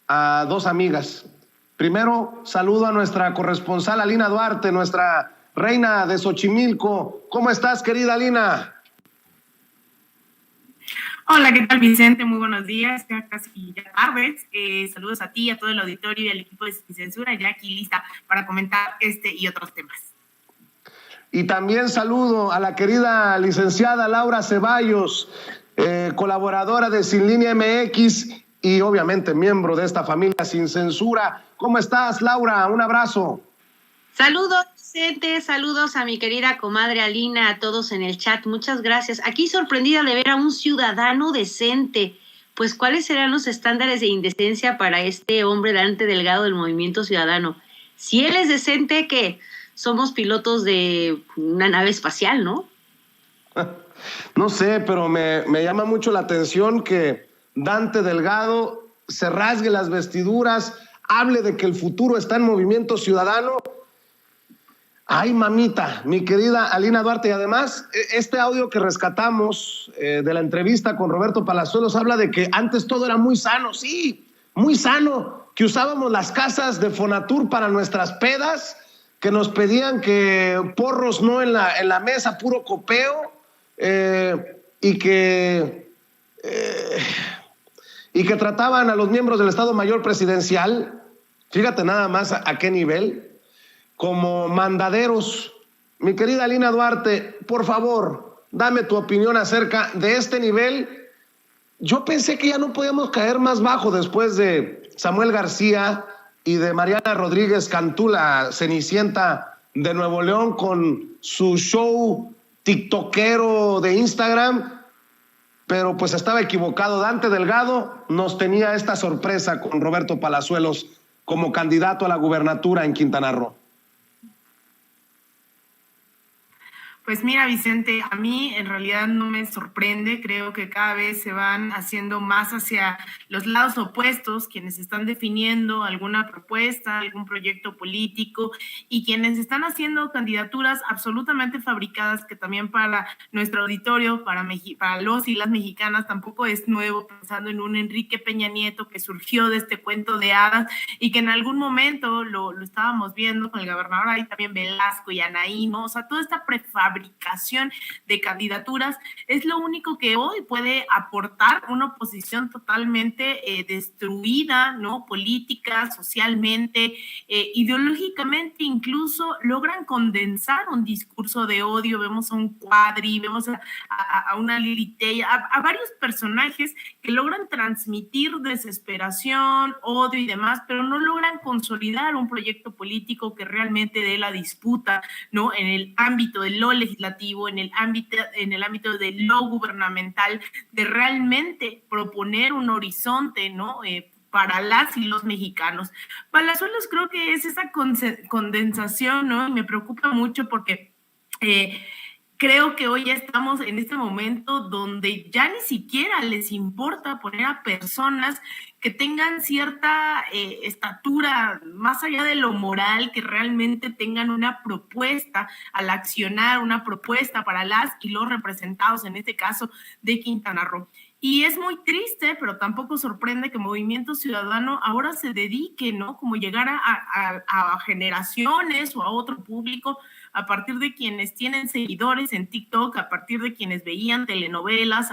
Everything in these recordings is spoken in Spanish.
a dos amigas. Primero, saludo a nuestra corresponsal Alina Duarte, nuestra reina de Xochimilco. ¿Cómo estás, querida Alina? Hola, ¿qué tal, Vicente? Muy buenos días, ya casi ya tardes. Saludos a ti, a todo el auditorio y al equipo de Sin Censura, ya aquí lista para comentar este y otros temas. Y también saludo a la querida licenciada Laura Ceballos, colaboradora de Sin Línea MX y obviamente miembro de esta familia Sin Censura. ¿Cómo estás, Laura? Un abrazo. Saludos, Vicente, saludos a mi querida comadre Alina, a todos en el chat, muchas gracias. Aquí sorprendida de ver a un ciudadano decente. Pues, ¿cuáles serán los estándares de indecencia para este hombre Dante Delgado del Movimiento Ciudadano? Si él es decente, ¿qué? Somos pilotos de una nave espacial, ¿no? No sé, pero me llama mucho la atención que Dante Delgado se rasgue las vestiduras, hable de que el futuro está en Movimiento Ciudadano. Ay, mamita, mi querida Alina Duarte, y además este audio que rescatamos de la entrevista con Roberto Palazuelos habla de que antes todo era muy sano, sí, muy sano, que usábamos las casas de Fonatur para nuestras pedas, que nos pedían que porros no en la mesa, puro copeo, y que trataban a los miembros del Estado Mayor Presidencial, fíjate nada más a qué nivel, como mandaderos. Mi querida Alina Duarte, por favor, dame tu opinión acerca de este nivel. Yo pensé que ya no podíamos caer más bajo después de Samuel García y de Mariana Rodríguez Cantú, la Cenicienta de Nuevo León, con su show tiktokero de Instagram, pero pues estaba equivocado. Dante Delgado nos tenía esta sorpresa con Roberto Palazuelos como candidato a la gubernatura en Quintana Roo. Pues mira, Vicente, a mí en realidad no me sorprende, creo que cada vez se van haciendo más hacia los lados opuestos, quienes están definiendo alguna propuesta, algún proyecto político y quienes están haciendo candidaturas absolutamente fabricadas, que también para nuestro auditorio, para los y las mexicanas tampoco es nuevo, pensando en un Enrique Peña Nieto que surgió de este cuento de hadas y que en algún momento lo estábamos viendo con el gobernador ahí también Velasco y Anaí, ¿no? O sea, toda esta prefabricación de candidaturas es lo único que hoy puede aportar una oposición totalmente destruida, ¿no? Política, socialmente, ideológicamente, incluso logran condensar un discurso de odio. Vemos a un Cuadri, vemos a una Lili Tella, a varios personajes que logran transmitir desesperación, odio y demás, pero no logran consolidar un proyecto político que realmente dé la disputa, ¿no? En el ámbito de lo legislativo, en el ámbito de lo gubernamental, de realmente proponer un horizonte, ¿no? Para las y los mexicanos. Palazuelos creo que es esa condensación, ¿no? Y me preocupa mucho porque creo que hoy ya estamos en este momento donde ya ni siquiera les importa poner a personas que tengan cierta estatura más allá de lo moral, que realmente tengan una propuesta al accionar, una propuesta para las y los representados, en este caso de Quintana Roo. Y es muy triste, pero tampoco sorprende que Movimiento Ciudadano ahora se dedique, ¿no? Como llegar a generaciones o a otro público a partir de quienes tienen seguidores en TikTok, a partir de quienes veían telenovelas,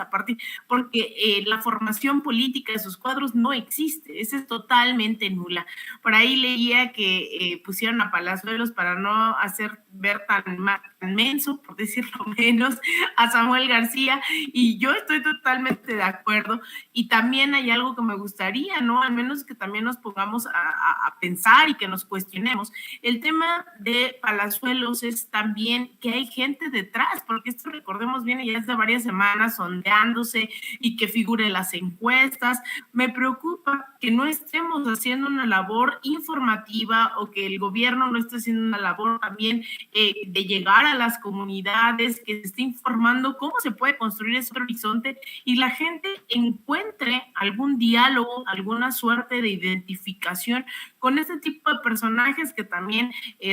porque la formación política de sus cuadros no existe, esa es totalmente nula. Por ahí leía que pusieron a Palazuelos para no hacer ver tan menso, por decirlo menos, a Samuel García, y yo estoy totalmente de acuerdo. Y también hay algo que me gustaría, ¿no? Al menos que también nos pongamos a pensar y que nos cuestionemos. El tema de Palazuelos es también que hay gente detrás, porque esto, recordemos bien, ya es de varias semanas sondeándose y que figure en las encuestas. Me preocupa que no estemos haciendo una labor informativa o que el gobierno no esté haciendo una labor también de llegar a las comunidades, que se esté informando cómo se puede construir ese horizonte y la gente encuentre algún diálogo, alguna suerte de identificación con este tipo de personajes que también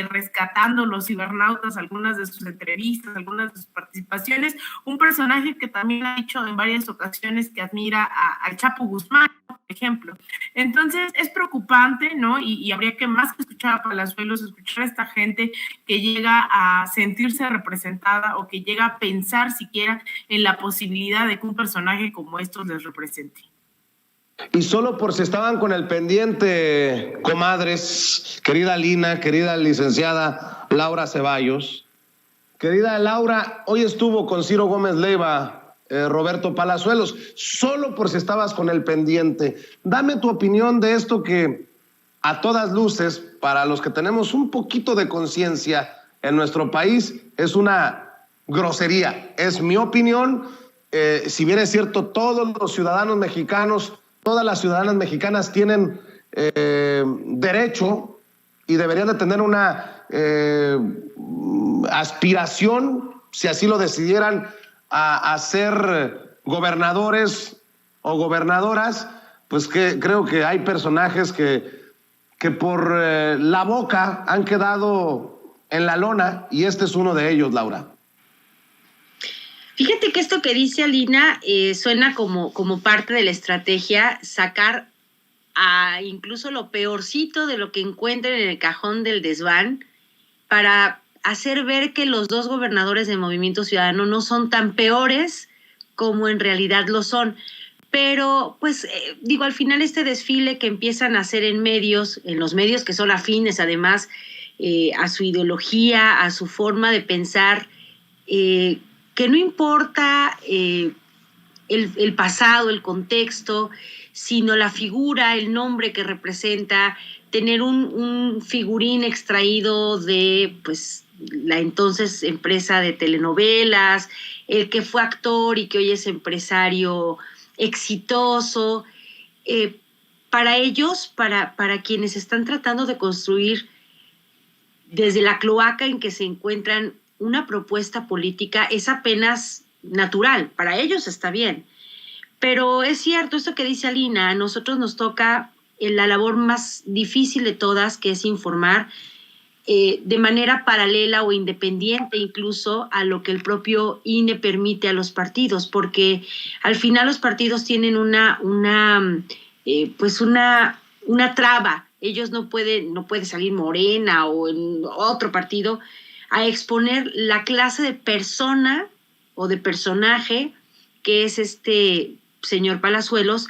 rescatando los cibernautas, algunas de sus entrevistas, algunas de sus participaciones, un personaje que también ha dicho en varias ocasiones que admira al Chapo Guzmán, ejemplo. Entonces, es preocupante, ¿no? Y habría que más que escuchar a Palazuelos, escuchar a esta gente que llega a sentirse representada o que llega a pensar siquiera en la posibilidad de que un personaje como estos les represente. Y solo por si estaban con el pendiente, comadres, querida Lina, querida licenciada Laura Ceballos, querida Laura, hoy estuvo con Ciro Gómez Leiva, Roberto Palazuelos, solo por si estabas con el pendiente. Dame tu opinión de esto que a todas luces, para los que tenemos un poquito de conciencia en nuestro país, es una grosería. Es mi opinión. Si bien es cierto, todos los ciudadanos mexicanos, todas las ciudadanas mexicanas tienen derecho y deberían de tener una aspiración, si así lo decidieran, a ser gobernadores o gobernadoras, pues que creo que hay personajes que por la boca han quedado en la lona, y este es uno de ellos, Laura. Fíjate que esto que dice Alina suena como parte de la estrategia, sacar a incluso lo peorcito de lo que encuentren en el cajón del desván para hacer ver que los dos gobernadores de Movimiento Ciudadano no son tan peores como en realidad lo son. Pero, pues, digo, al final este desfile que empiezan a hacer en los medios que son afines además a su ideología, a su forma de pensar, que no importa el pasado, el contexto, sino la figura, el nombre que representa, tener un figurín extraído de, pues, la entonces empresa de telenovelas, el que fue actor y que hoy es empresario exitoso. Para ellos, para quienes están tratando de construir desde la cloaca en que se encuentran una propuesta política, es apenas natural. Para ellos está bien. Pero es cierto, esto que dice Alina, a nosotros nos toca la labor más difícil de todas, que es informar de manera paralela o independiente incluso a lo que el propio INE permite a los partidos, porque al final los partidos tienen una traba. Ellos no puede salir Morena o en otro partido a exponer la clase de persona o de personaje que es este señor Palazuelos,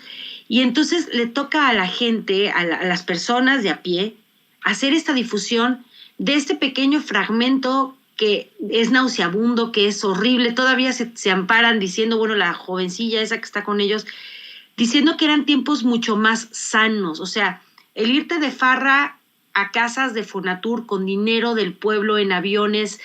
y entonces le toca a la gente, a las personas de a pie, hacer esta difusión de este pequeño fragmento que es nauseabundo, que es horrible. Todavía se amparan diciendo, bueno, la jovencilla esa que está con ellos, diciendo que eran tiempos mucho más sanos. O sea, el irte de farra a casas de Fonatur con dinero del pueblo en aviones,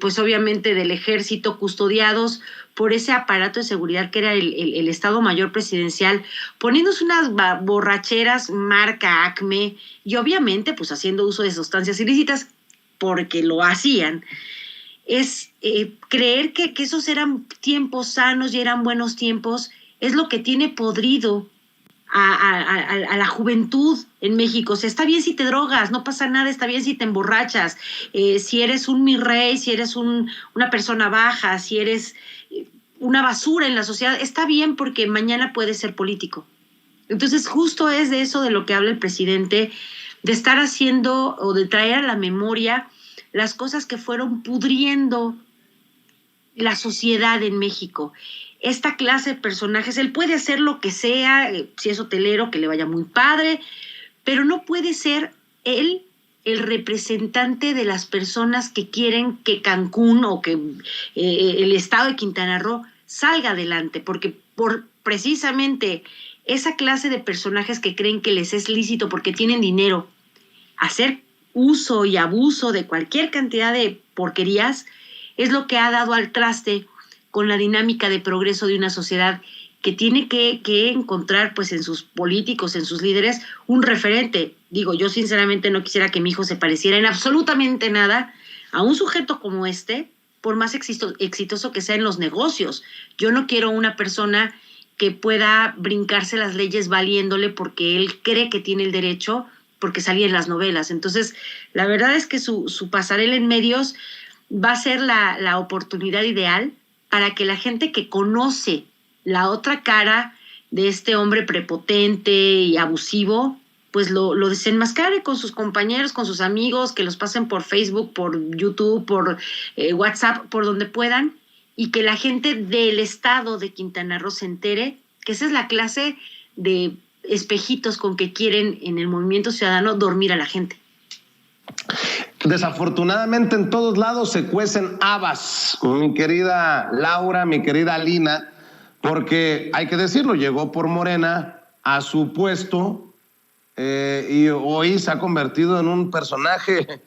pues obviamente del ejército, custodiados por ese aparato de seguridad que era el Estado Mayor Presidencial, poniéndose unas borracheras marca Acme y obviamente pues haciendo uso de sustancias ilícitas porque lo hacían. Es creer que esos eran tiempos sanos y eran buenos tiempos, es lo que tiene podrido a la juventud en México. O sea, está bien si te drogas, no pasa nada, está bien si te emborrachas, si eres un mi rey, si eres una persona baja, si eres una basura en la sociedad, está bien porque mañana puedes ser político. Entonces, justo es de eso de lo que habla el presidente, de estar haciendo o de traer a la memoria las cosas que fueron pudriendo la sociedad en México. Esta clase de personajes, él puede hacer lo que sea, si es hotelero, que le vaya muy padre, pero no puede ser él el representante de las personas que quieren que Cancún o que el estado de Quintana Roo salga adelante, porque por precisamente esa clase de personajes que creen que les es lícito porque tienen dinero hacer uso y abuso de cualquier cantidad de porquerías, es lo que ha dado al traste con la dinámica de progreso de una sociedad que tiene que encontrar pues en sus políticos, en sus líderes, un referente. Digo, yo sinceramente no quisiera que mi hijo se pareciera en absolutamente nada a un sujeto como este, por más exitoso que sea en los negocios. Yo no quiero una persona que pueda brincarse las leyes valiéndole porque él cree que tiene el derecho, porque salía en las novelas. Entonces, la verdad es que su pasarela en medios va a ser la oportunidad ideal para que la gente que conoce la otra cara, de este hombre prepotente y abusivo, pues lo desenmascare con sus compañeros, con sus amigos, que los pasen por Facebook, por YouTube, por WhatsApp, por donde puedan, y que la gente del estado de Quintana Roo se entere que esa es la clase de espejitos con que quieren en el Movimiento Ciudadano dormir a la gente. Desafortunadamente en todos lados se cuecen habas, mi querida Laura, mi querida Alina, porque hay que decirlo, llegó por Morena a su puesto y hoy se ha convertido en un personaje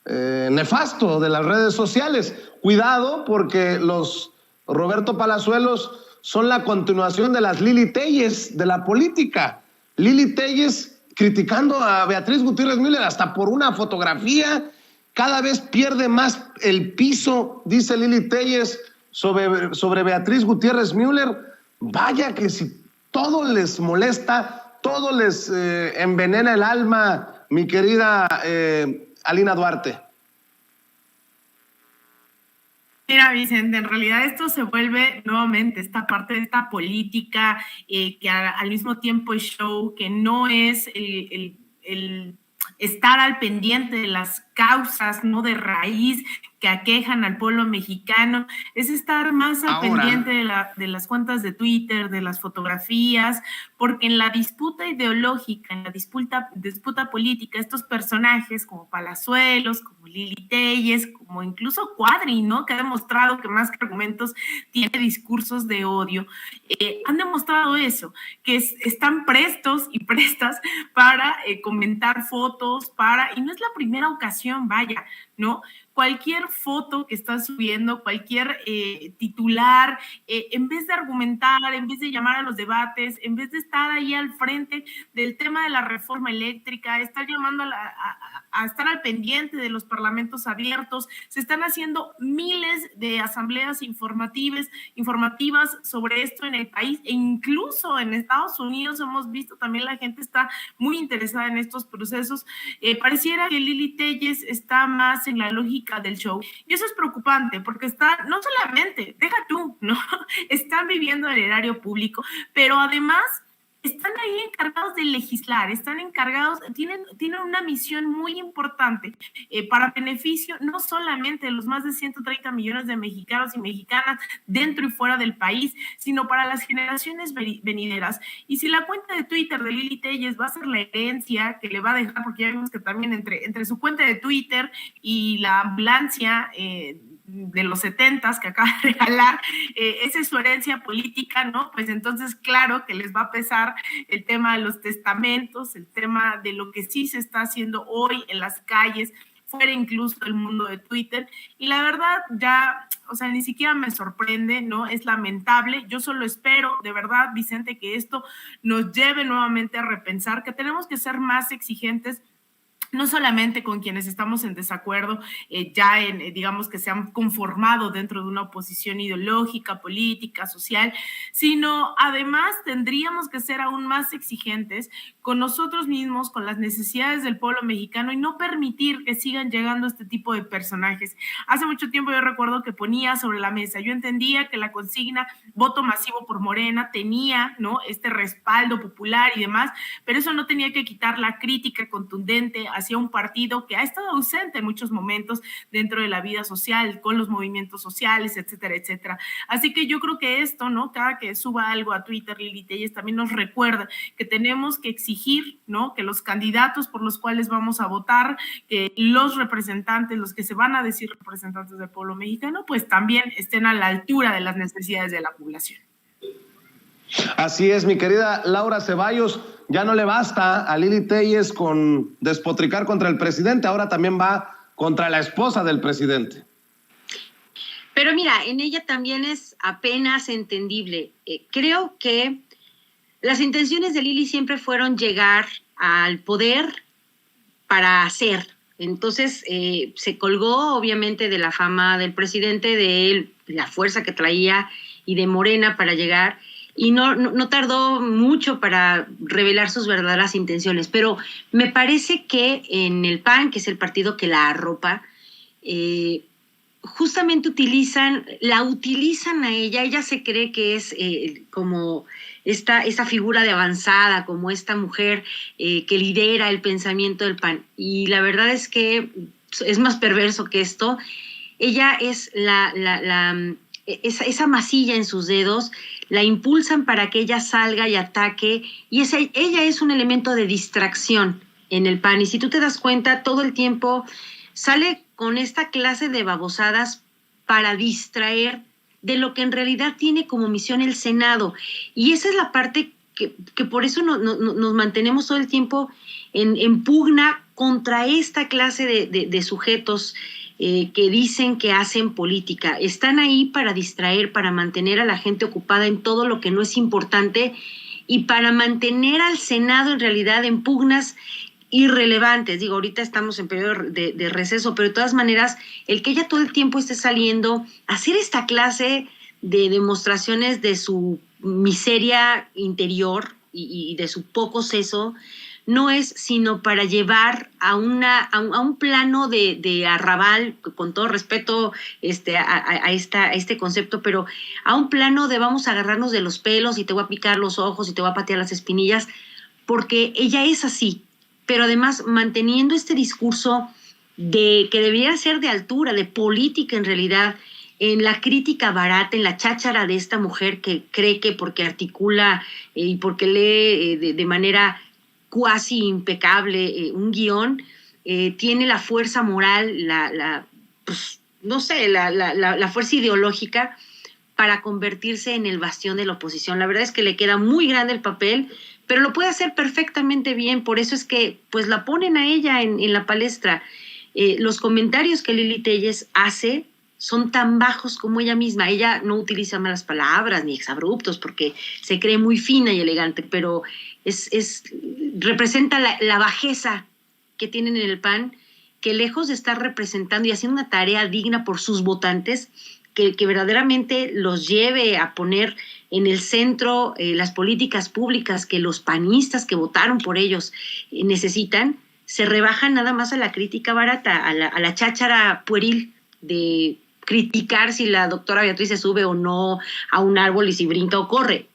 nefasto de las redes sociales. Cuidado, porque los Roberto Palazuelos son la continuación de las Lili Téllez de la política. Lili Téllez criticando a Beatriz Gutiérrez Müller hasta por una fotografía. Cada vez pierde más el piso, dice Lili Téllez, sobre Beatriz Gutiérrez Müller. Vaya que si todo les molesta, todo les envenena el alma, mi querida Alina Duarte. Mira, Vicente, en realidad esto se vuelve nuevamente esta parte de esta política que al mismo tiempo es show, que no es el estar al pendiente de las causas, ¿no?, de raíz que aquejan al pueblo mexicano, es estar más al pendiente de las cuentas de Twitter, de las fotografías, porque en la disputa ideológica, en la disputa política, estos personajes como Palazuelos, como Lili Téllez, como incluso Cuadri, ¿no?, que ha demostrado que más que argumentos tiene discursos de odio, han demostrado eso, que están prestos y prestas para comentar fotos, y no es la primera ocasión, vaya, ¿no? Cualquier foto que estás subiendo, cualquier titular, en vez de argumentar, en vez de llamar a los debates, en vez de estar ahí al frente del tema de la reforma eléctrica, estar llamando a estar al pendiente de los parlamentos abiertos, se están haciendo miles de asambleas informativas sobre esto en el país, e incluso en Estados Unidos hemos visto también la gente está muy interesada en estos procesos. Pareciera que Lili Téllez está más en la lógica del show, y eso es preocupante porque no solamente, deja tú, ¿no? Están viviendo el erario público, pero además están ahí encargados de legislar, están encargados, tienen una misión muy importante para beneficio no solamente de los más de 130 millones de mexicanos y mexicanas dentro y fuera del país, sino para las generaciones venideras. Y si la cuenta de Twitter de Lili Téllez va a ser la herencia que le va a dejar, porque ya vimos que también entre su cuenta de Twitter y la ambulancia de los 70s que acaba de regalar, esa es su herencia política, ¿no? Pues entonces, claro que les va a pesar el tema de los testamentos, el tema de lo que sí se está haciendo hoy en las calles, fuera incluso del mundo de Twitter, y la verdad ya, o sea, ni siquiera me sorprende, ¿no? Es lamentable. Yo solo espero, de verdad, Vicente, que esto nos lleve nuevamente a repensar que tenemos que ser más exigentes, no solamente con quienes estamos en desacuerdo, digamos que se han conformado dentro de una oposición ideológica, política, social, sino además tendríamos que ser aún más exigentes con nosotros mismos, con las necesidades del pueblo mexicano, y no permitir que sigan llegando este tipo de personajes. Hace mucho tiempo yo recuerdo que ponía sobre la mesa, yo entendía que la consigna voto masivo por Morena tenía, ¿no?, este respaldo popular y demás, pero eso no tenía que quitar la crítica contundente hacia un partido que ha estado ausente en muchos momentos dentro de la vida social, con los movimientos sociales, etcétera, etcétera. Así que yo creo que esto, ¿no?, cada que suba algo a Twitter, Lili Téllez también nos recuerda que tenemos que exigir, ¿no?, que los candidatos por los cuales vamos a votar, que los representantes, los que se van a decir representantes del pueblo mexicano, pues también estén a la altura de las necesidades de la población. Así es, mi querida Laura Ceballos, ya no le basta a Lili Téllez con despotricar contra el presidente, ahora también va contra la esposa del presidente. Pero mira, en ella también es apenas entendible. Creo que las intenciones de Lili siempre fueron llegar al poder para hacer. Entonces se colgó obviamente de la fama del presidente, de él, la fuerza que traía y de Morena para llegar, y no tardó mucho para revelar sus verdaderas intenciones. Pero me parece que en el PAN, que es el partido que la arropa, justamente la utilizan a ella se cree que es como esta figura de avanzada, como esta mujer que lidera el pensamiento del PAN. Y la verdad es que es más perverso que esto. Ella es esa masilla en sus dedos, la impulsan para que ella salga y ataque, y ella es un elemento de distracción en el PAN. Y si tú te das cuenta, todo el tiempo sale con esta clase de babosadas para distraer de lo que en realidad tiene como misión el Senado. Y esa es la parte que por eso nos mantenemos todo el tiempo en pugna contra esta clase de sujetos que dicen que hacen política. Están ahí para distraer, para mantener a la gente ocupada en todo lo que no es importante y para mantener al Senado en realidad en pugnas irrelevantes. Digo, ahorita estamos en periodo de receso, pero de todas maneras, el que ella todo el tiempo esté saliendo a hacer esta clase de demostraciones de su miseria interior y de su poco seso, no es sino para llevar a un plano de arrabal, con todo respeto a este concepto, pero a un plano de vamos a agarrarnos de los pelos y te voy a picar los ojos y te voy a patear las espinillas, porque ella es así, pero además manteniendo este discurso que debería ser de altura, de política en realidad, en la crítica barata, en la cháchara de esta mujer que cree que porque articula y porque lee de manera cuasi impecable un guión, tiene la fuerza moral, la fuerza ideológica para convertirse en el bastión de la oposición. La verdad es que le queda muy grande el papel, pero lo puede hacer perfectamente bien. Por eso es que pues la ponen a ella en la palestra. Los comentarios que Lili Téllez hace son tan bajos como ella misma. Ella no utiliza malas palabras ni exabruptos porque se cree muy fina y elegante, pero representa la bajeza que tienen en el PAN, que lejos de estar representando y haciendo una tarea digna por sus votantes, que verdaderamente los lleve a poner en el centro las políticas públicas que los panistas que votaron por ellos necesitan, se rebajan nada más a la crítica barata, a la cháchara pueril de criticar si la doctora Beatriz se sube o no a un árbol y si brinca o corre.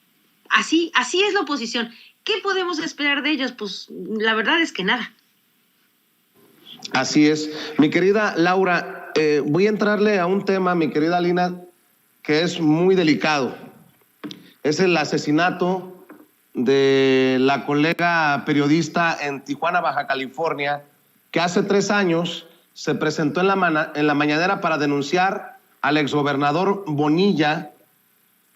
Así es la oposición. ¿Qué podemos esperar de ellos? Pues la verdad es que nada. Así es. Mi querida Laura, voy a entrarle a un tema, mi querida Lina, que es muy delicado. Es el asesinato de la colega periodista en Tijuana, Baja California, que hace 3 años se presentó en la mañanera para denunciar al exgobernador Bonilla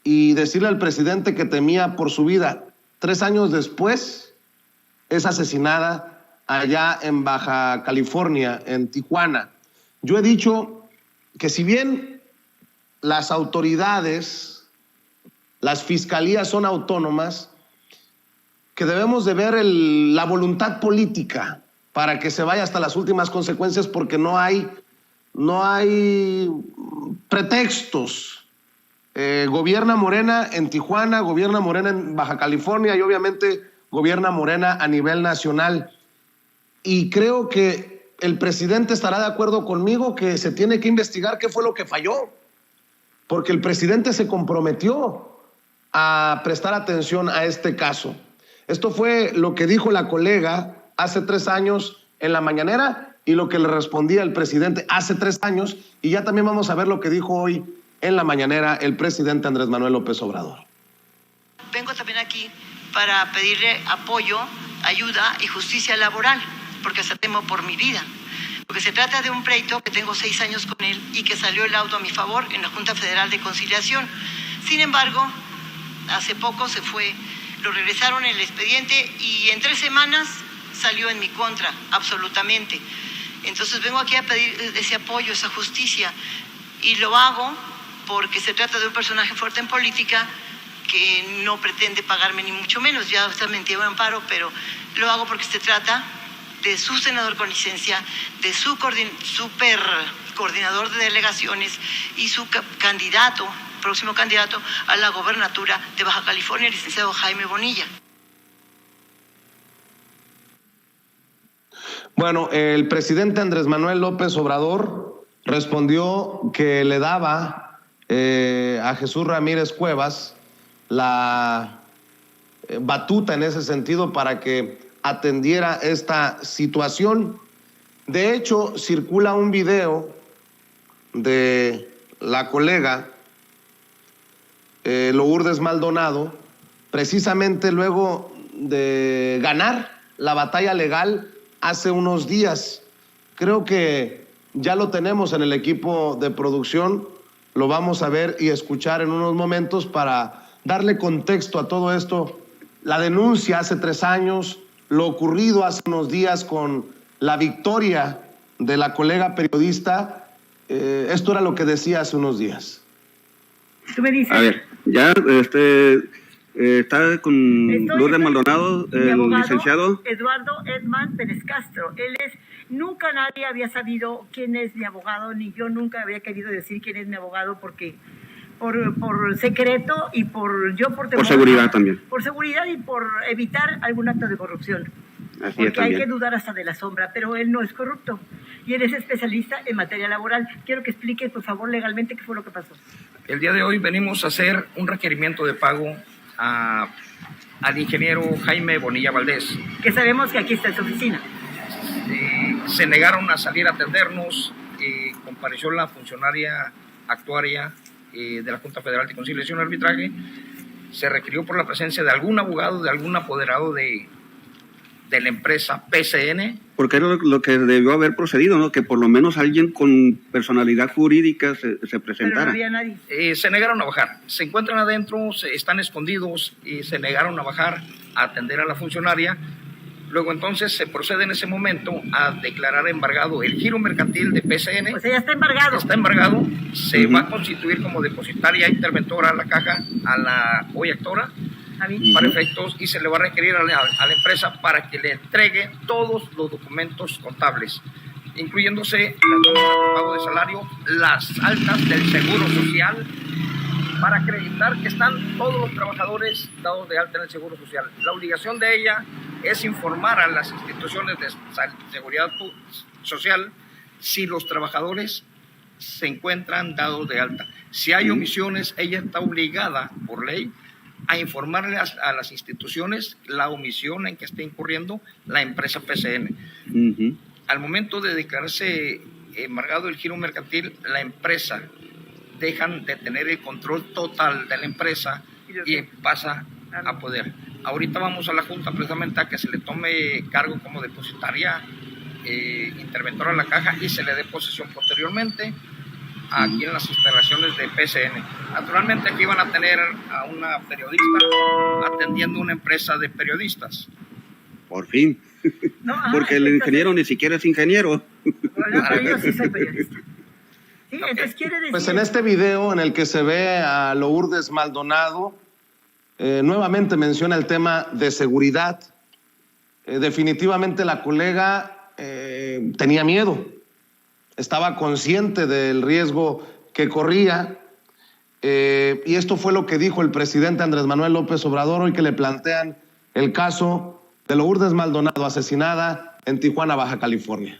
y decirle al presidente que temía por su vida. 3 años después es asesinada allá en Baja California, en Tijuana. Yo he dicho que si bien las autoridades, las fiscalías son autónomas, que debemos de ver la voluntad política para que se vaya hasta las últimas consecuencias, porque no hay pretextos. Gobierna Morena en Tijuana, gobierna Morena en Baja California y obviamente gobierna Morena a nivel nacional. Y creo que el presidente estará de acuerdo conmigo que se tiene que investigar qué fue lo que falló, porque el presidente se comprometió a prestar atención a este caso. Esto fue lo que dijo la colega hace 3 años en la mañanera y lo que le respondía el presidente hace 3 años, y ya también vamos a ver lo que dijo hoy en la mañanera el presidente Andrés Manuel López Obrador. Vengo también aquí para pedirle apoyo, ayuda y justicia laboral, porque hasta temo por mi vida. Porque se trata de un pleito que tengo 6 años con él y que salió el auto a mi favor en la Junta Federal de Conciliación. Sin embargo, hace poco se fue, lo regresaron el expediente y en 3 semanas salió en mi contra, absolutamente. Entonces vengo aquí a pedir ese apoyo, esa justicia, y lo hago porque se trata de un personaje fuerte en política que no pretende pagarme ni mucho menos, ya está metido en amparo, pero lo hago porque se trata de su senador con licencia, de su super coordinador de delegaciones y su próximo candidato a la gobernatura de Baja California, el licenciado Jaime Bonilla. Bueno, el presidente Andrés Manuel López Obrador respondió que le daba a Jesús Ramírez Cuevas la batuta en ese sentido para que atendiera esta situación. De hecho, circula un video de la colega Lourdes Maldonado, precisamente luego de ganar la batalla legal hace unos días. Creo que ya lo tenemos en el equipo de producción, lo vamos a ver y escuchar en unos momentos para darle contexto a todo esto. La denuncia hace 3 años, lo ocurrido hace unos días con la victoria de la colega periodista. Esto era lo que decía hace unos días. Tú me dices. A ver, ya está con Lourdes Maldonado, el licenciado Eduardo Edman Pérez Castro. Nunca nadie había sabido quién es mi abogado, ni yo nunca había querido decir quién es mi abogado porque por secreto y por temor, por seguridad también. Por seguridad y por evitar algún acto de corrupción. Así porque es, también. hay que dudar hasta de la sombra, pero él no es corrupto y él es especialista en materia laboral. Quiero que explique, por favor, legalmente qué fue lo que pasó. El día de hoy venimos a hacer un requerimiento de pago al ingeniero Jaime Bonilla Valdés. Que sabemos que aquí está en su oficina. Se negaron a salir a atendernos, compareció la funcionaria actuaria de la Junta Federal de Conciliación y Arbitraje, se requirió por la presencia de algún abogado, de algún apoderado de la empresa PCN. Porque era lo que debió haber procedido, ¿no? Que por lo menos alguien con personalidad jurídica se presentara. Pero no había nadie. Se negaron a bajar, se encuentran adentro, están escondidos y se negaron a bajar a atender a la funcionaria. Luego entonces se procede en ese momento a declarar embargado el giro mercantil de PCN. O sea, ya está embargado. Está embargado, se va a constituir como depositaria interventora a la caja, a la hoy actora, para efectos, y se le va a requerir a la empresa para que le entregue todos los documentos contables, incluyéndose las nóminas de pago de salario, las altas del Seguro Social, para acreditar que están todos los trabajadores dados de alta en el Seguro Social. La obligación de ella es informar a las instituciones de seguridad social si los trabajadores se encuentran dados de alta. Si hay omisiones, ella está obligada por ley a informarle a las instituciones la omisión en que esté incurriendo la empresa PCN. Al momento de declararse embargado el giro mercantil, la empresa dejan de tener el control total de la empresa y pasa a poder. Ahorita vamos a la Junta precisamente a que se le tome cargo como depositaria interventora en la caja y se le dé posesión posteriormente aquí en las instalaciones de PCN. Naturalmente aquí van a tener a una periodista atendiendo una empresa de periodistas. Por fin. No, porque el ingeniero ni siquiera es ingeniero. Bueno, pero yo sí soy periodista. Sí, entonces quiere decir... Pues en este video en el que se ve a Lourdes Maldonado, nuevamente menciona el tema de seguridad. Definitivamente la colega tenía miedo, estaba consciente del riesgo que corría, y esto fue lo que dijo el presidente Andrés Manuel López Obrador hoy que le plantean el caso de Lourdes Maldonado, asesinada en Tijuana, Baja California.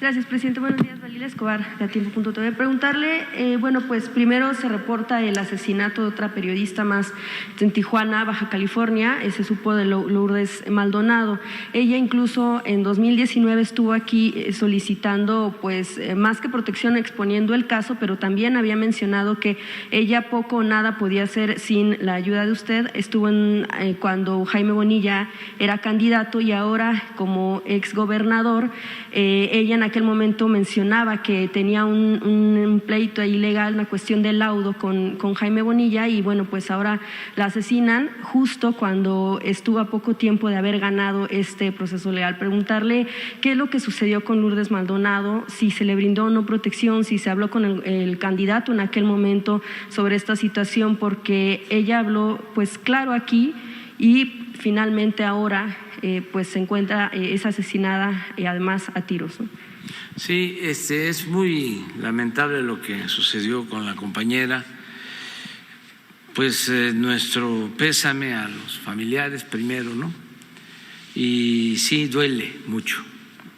Gracias, presidente. Buenos días, Dalila Escobar, de Atiempo.tv. Preguntarle, bueno, pues primero se reporta el asesinato de otra periodista más en Tijuana, Baja California, se supo de Lourdes Maldonado. Ella incluso en 2019 estuvo aquí solicitando, pues, más que protección, exponiendo el caso, pero también había mencionado que ella poco o nada podía hacer sin la ayuda de usted. Estuvo cuando Jaime Bonilla era candidato y ahora como exgobernador, ella en aquel momento mencionaba que tenía un pleito ilegal, una cuestión de laudo con Jaime Bonilla, y bueno, pues ahora la asesinan justo cuando estuvo a poco tiempo de haber ganado este proceso legal. Preguntarle qué es lo que sucedió con Lourdes Maldonado, si se le brindó o no protección, si se habló con el candidato en aquel momento sobre esta situación, porque ella habló pues claro aquí y finalmente ahora pues se encuentra, es asesinada y además a tiros, ¿no? Sí, es muy lamentable lo que sucedió con la compañera. Pues nuestro pésame a los familiares primero, ¿no? Y sí duele mucho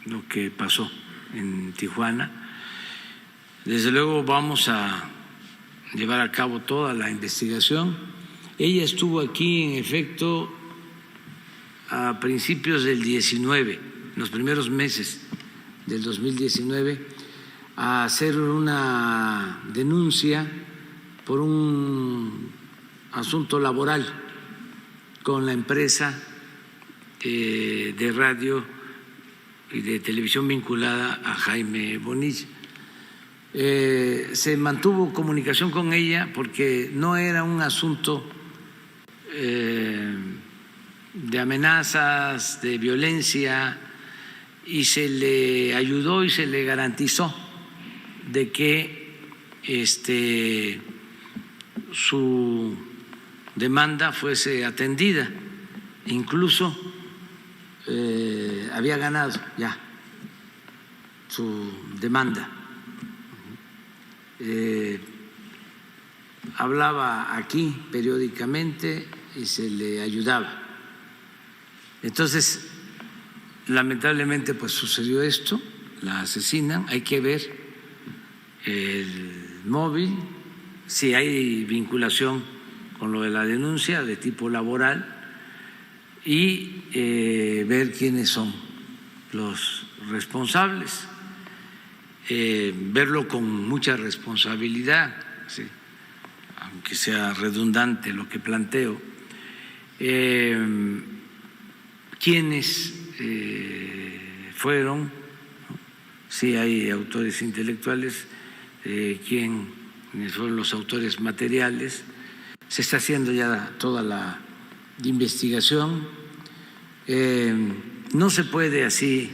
lo que pasó en Tijuana. Desde luego vamos a llevar a cabo toda la investigación. Ella estuvo aquí, en efecto, a principios del 19, en los primeros meses del 2019, a hacer una denuncia por un asunto laboral con la empresa de radio y de televisión vinculada a Jaime Bonilla. Se mantuvo comunicación con ella porque no era un asunto de amenazas, de violencia, y se le ayudó y se le garantizó de que su demanda fuese atendida. Incluso había ganado ya su demanda. Hablaba aquí periódicamente y se le ayudaba. Entonces, lamentablemente, pues sucedió esto, la asesinan. Hay que ver el móvil, si hay vinculación con lo de la denuncia de tipo laboral, y ver quiénes son los responsables, verlo con mucha responsabilidad, ¿sí? Aunque sea redundante lo que planteo, quiénes fueron, si hay autores intelectuales, quiénes fueron los autores materiales. Se está haciendo ya toda la investigación. No se puede así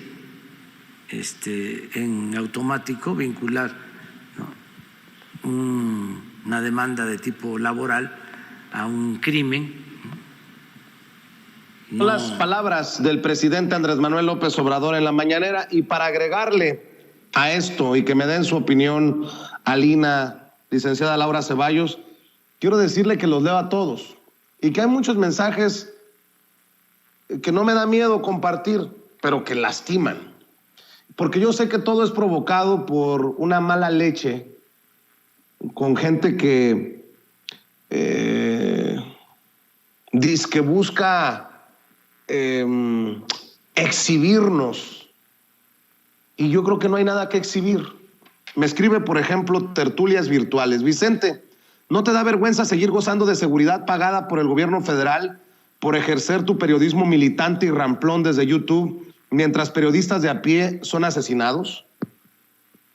en automático vincular, ¿no?, una demanda de tipo laboral a un crimen. No. Las palabras del presidente Andrés Manuel López Obrador en la mañanera, y para agregarle a esto y que me den su opinión, Alina, licenciada Laura Ceballos, quiero decirle que los leo a todos y que hay muchos mensajes que no me da miedo compartir, pero que lastiman, porque yo sé que todo es provocado por una mala leche con gente que dice que busca exhibirnos, y yo creo que no hay nada que exhibir. Me escribe, por ejemplo, Tertulias Virtuales: Vicente, ¿no te da vergüenza seguir gozando de seguridad pagada por el gobierno federal por ejercer tu periodismo militante y ramplón desde YouTube, mientras periodistas de a pie son asesinados?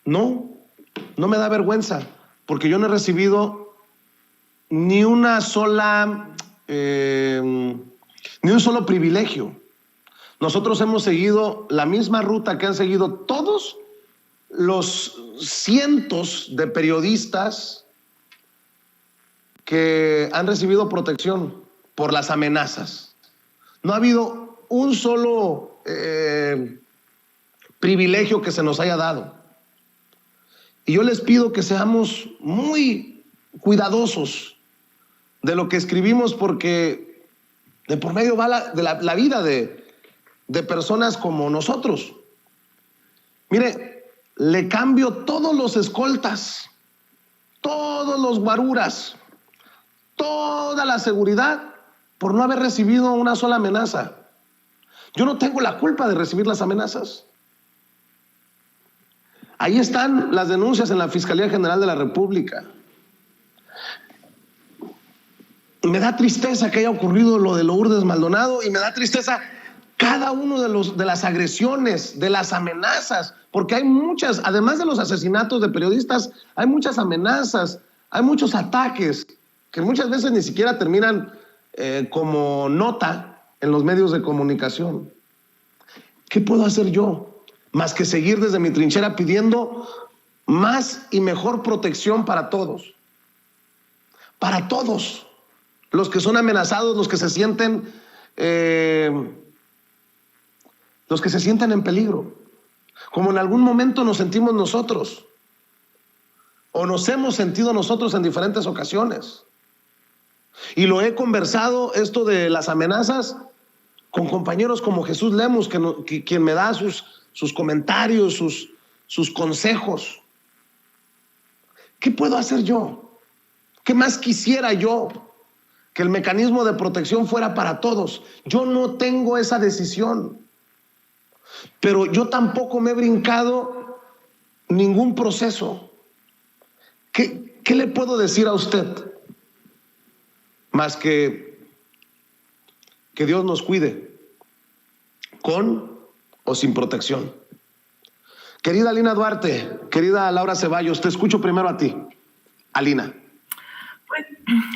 No, no me da vergüenza, porque yo no he recibido ni una sola, ni un solo privilegio. Nosotros hemos seguido la misma ruta que han seguido todos los cientos de periodistas que han recibido protección por las amenazas. No ha habido un solo privilegio que se nos haya dado. Y yo les pido que seamos muy cuidadosos de lo que escribimos, porque de por medio va la vida de personas como nosotros. Mire, le cambio todos los escoltas, todos los guaruras, toda la seguridad por no haber recibido una sola amenaza. Yo no tengo la culpa de recibir las amenazas. Ahí están las denuncias en la Fiscalía General de la República. Me da tristeza que haya ocurrido lo de Lourdes Maldonado, y me da tristeza cada uno de las agresiones, de las amenazas, porque hay muchas, además de los asesinatos de periodistas, hay muchas amenazas, hay muchos ataques que muchas veces ni siquiera terminan como nota en los medios de comunicación. ¿Qué puedo hacer yo más que seguir desde mi trinchera pidiendo más y mejor protección para todos? Para todos los que son amenazados, los que se sienten en peligro, como en algún momento nos sentimos nosotros, o nos hemos sentido nosotros en diferentes ocasiones. Y lo he conversado, esto de las amenazas, con compañeros como Jesús Lemus, quien me da sus comentarios, sus consejos. ¿Qué puedo hacer yo? ¿Qué más quisiera yo? Que el mecanismo de protección fuera para todos. Yo no tengo esa decisión. Pero yo tampoco me he brincado ningún proceso. ¿Qué le puedo decir a usted? Más que Dios nos cuide, con o sin protección. Querida Alina Duarte, querida Laura Ceballos, te escucho primero a ti. Alina.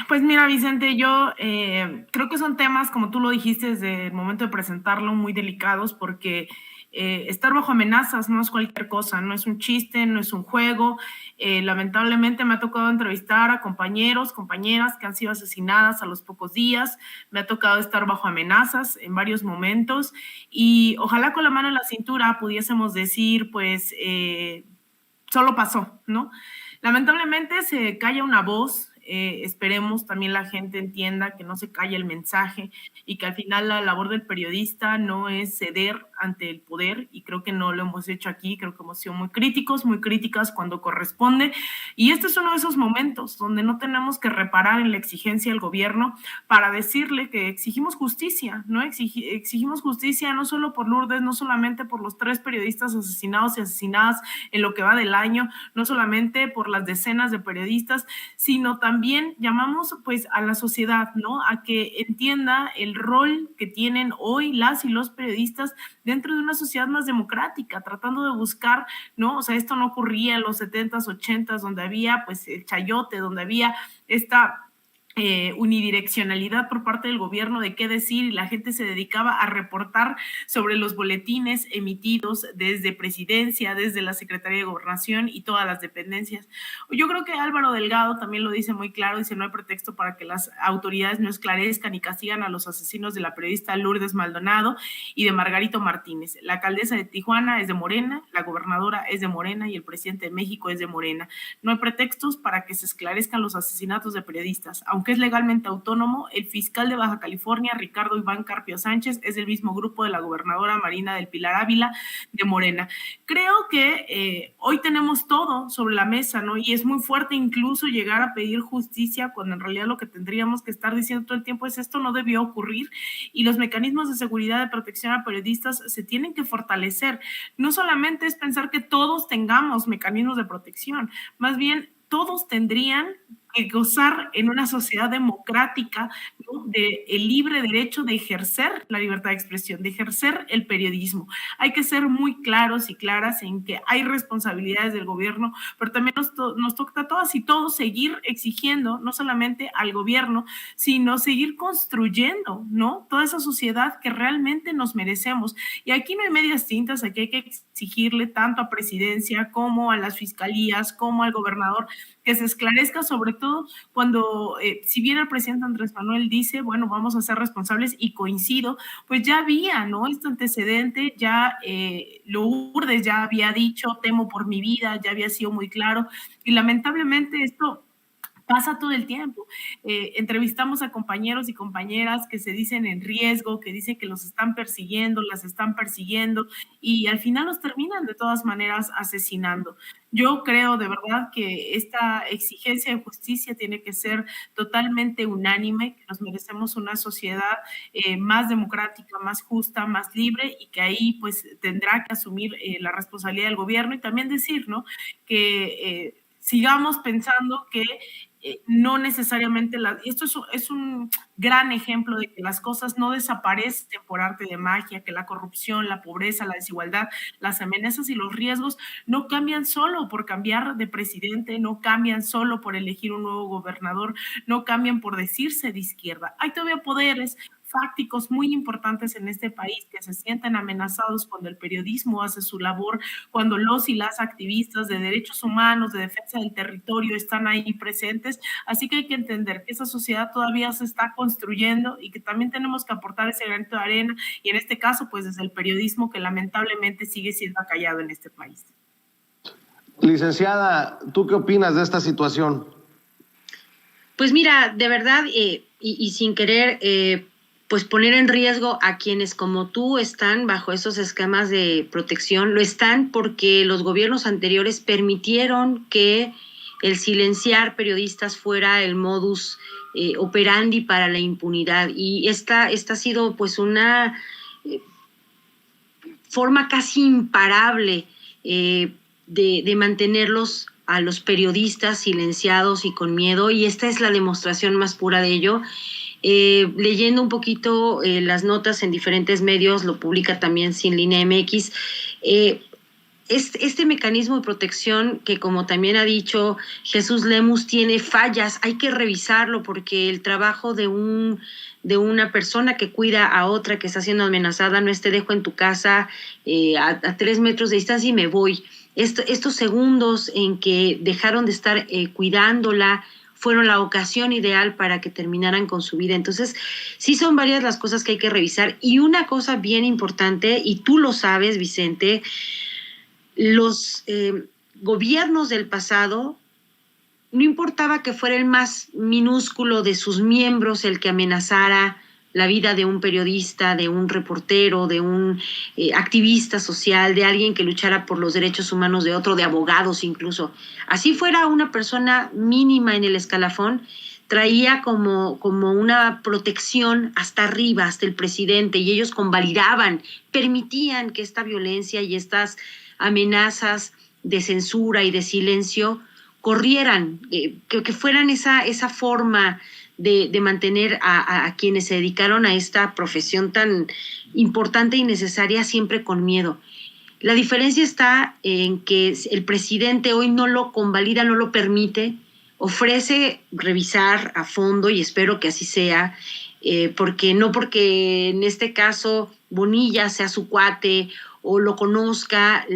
Pues mira, Vicente, yo creo que son temas, como tú lo dijiste desde el momento de presentarlo, muy delicados, porque estar bajo amenazas no es cualquier cosa, no es un chiste, no es un juego. Lamentablemente me ha tocado entrevistar a compañeros, compañeras que han sido asesinadas a los pocos días. Me ha tocado estar bajo amenazas en varios momentos y ojalá con la mano en la cintura pudiésemos decir, pues, solo pasó, ¿no? Lamentablemente se calla una voz. Esperemos también la gente entienda que no se calla el mensaje y que al final la labor del periodista no es ceder ante el poder, y creo que no lo hemos hecho aquí. Creo que hemos sido muy críticos, muy críticas cuando corresponde, y este es uno de esos momentos donde no tenemos que reparar en la exigencia del gobierno para decirle que exigimos justicia, ¿no? Exigimos justicia no solo por Lourdes, no solamente por los 3 periodistas asesinados y asesinadas en lo que va del año, no solamente por las decenas de periodistas, sino también llamamos pues a la sociedad, ¿no? A que entienda el rol que tienen hoy las y los periodistas dentro de una sociedad más democrática, tratando de buscar, ¿no? O sea, esto no ocurría en los 70s, 80s, donde había pues el chayote, donde había esta unidireccionalidad por parte del gobierno de qué decir, y la gente se dedicaba a reportar sobre los boletines emitidos desde Presidencia, desde la Secretaría de Gobernación y todas las dependencias. Yo creo que Álvaro Delgado también lo dice muy claro, dice: no hay pretexto para que las autoridades no esclarezcan y castigan a los asesinos de la periodista Lourdes Maldonado y de Margarito Martínez. La alcaldesa de Tijuana es de Morena, la gobernadora es de Morena y el presidente de México es de Morena. No hay pretextos para que se esclarezcan los asesinatos de periodistas. Aunque es legalmente autónomo, el fiscal de Baja California, Ricardo Iván Carpio Sánchez, es del mismo grupo de la gobernadora Marina del Pilar Ávila de Morena. Creo que hoy tenemos todo sobre la mesa, ¿no? Y es muy fuerte incluso llegar a pedir justicia cuando en realidad lo que tendríamos que estar diciendo todo el tiempo es: esto no debió ocurrir, y los mecanismos de seguridad, de protección a periodistas se tienen que fortalecer. No solamente es pensar que todos tengamos mecanismos de protección, más bien todos tendrían que gozar en una sociedad democrática, ¿no?, de el libre derecho de ejercer la libertad de expresión, de ejercer el periodismo. Hay que ser muy claros y claras en que hay responsabilidades del gobierno, pero también nos toca a todas y todos seguir exigiendo, no solamente al gobierno, sino seguir construyendo, ¿no?, toda esa sociedad que realmente nos merecemos. Y aquí no hay medias tintas, aquí hay que exigirle tanto a Presidencia como a las fiscalías, como al gobernador, que se esclarezca, sobre todo cuando, si bien el presidente Andrés Manuel dice, bueno, vamos a ser responsables, y coincido, pues ya había, ¿no?, este antecedente, ya Lourdes ya había dicho: temo por mi vida, ya había sido muy claro, y lamentablemente esto pasa todo el tiempo. Entrevistamos a compañeros y compañeras que se dicen en riesgo, que dicen que los están persiguiendo, las están persiguiendo, y al final los terminan de todas maneras asesinando. Yo creo de verdad que esta exigencia de justicia tiene que ser totalmente unánime, que nos merecemos una sociedad más democrática, más justa, más libre, y que ahí pues tendrá que asumir la responsabilidad del gobierno, y también decir, ¿no?, que sigamos pensando que no necesariamente, esto es un gran ejemplo de que las cosas no desaparecen por arte de magia, que la corrupción, la pobreza, la desigualdad, las amenazas y los riesgos no cambian solo por cambiar de presidente, no cambian solo por elegir un nuevo gobernador, no cambian por decirse de izquierda. Hay todavía poderes fácticos muy importantes en este país que se sienten amenazados cuando el periodismo hace su labor, cuando los y las activistas de derechos humanos, de defensa del territorio están ahí presentes. Así que hay que entender que esa sociedad todavía se está construyendo y que también tenemos que aportar ese granito de arena, y en este caso pues desde el periodismo, que lamentablemente sigue siendo acallado en este país. Licenciada, ¿tú qué opinas de esta situación? Pues mira, de verdad, y sin querer pues poner en riesgo a quienes como tú están bajo esos esquemas de protección. Lo están porque los gobiernos anteriores permitieron que el silenciar periodistas fuera el modus operandi para la impunidad. Y esta ha sido pues una forma casi imparable de mantenerlos a los periodistas silenciados y con miedo, y esta es la demostración más pura de ello. Leyendo un poquito las notas en diferentes medios, lo publica también Sin Línea MX, este mecanismo de protección que, como también ha dicho Jesús Lemus, tiene fallas, hay que revisarlo porque el trabajo de una persona que cuida a otra que está siendo amenazada no es te dejo en tu casa a 3 metros de distancia y me voy. Estos segundos en que dejaron de estar cuidándola fueron la ocasión ideal para que terminaran con su vida. Entonces, sí son varias las cosas que hay que revisar. Y una cosa bien importante, y tú lo sabes, Vicente, los gobiernos del pasado, no importaba que fuera el más minúsculo de sus miembros el que amenazara la vida de un periodista, de un reportero, de un activista social, de alguien que luchara por los derechos humanos de otro, de abogados incluso. Así fuera una persona mínima en el escalafón, traía como una protección hasta arriba, hasta el presidente, y ellos convalidaban, permitían que esta violencia y estas amenazas de censura y de silencio corrieran, que fueran esa forma de mantener a quienes se dedicaron a esta profesión tan importante y necesaria siempre con miedo. La diferencia está en que el presidente hoy no lo convalida, no lo permite, ofrece revisar a fondo, y espero que así sea, porque en este caso Bonilla sea su cuate o lo conozca,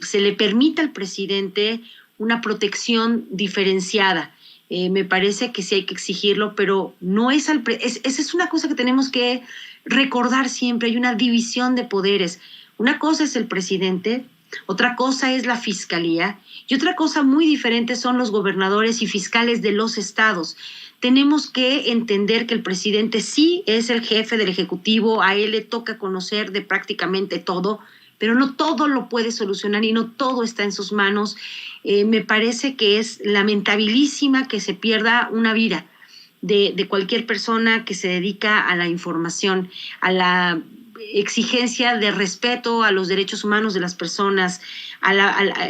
se le permita al presidente una protección diferenciada. Me parece que sí hay que exigirlo, pero no es esa es una cosa que tenemos que recordar siempre. Hay una división de poderes. Una cosa es el presidente, otra cosa es la fiscalía, y otra cosa muy diferente son los gobernadores y fiscales de los estados. Tenemos que entender que el presidente sí es el jefe del Ejecutivo, a él le toca conocer de prácticamente todo, pero no todo lo puede solucionar y no todo está en sus manos. Me parece que es lamentabilísima que se pierda una vida de cualquier persona que se dedica a la información, a la exigencia de respeto a los derechos humanos de las personas,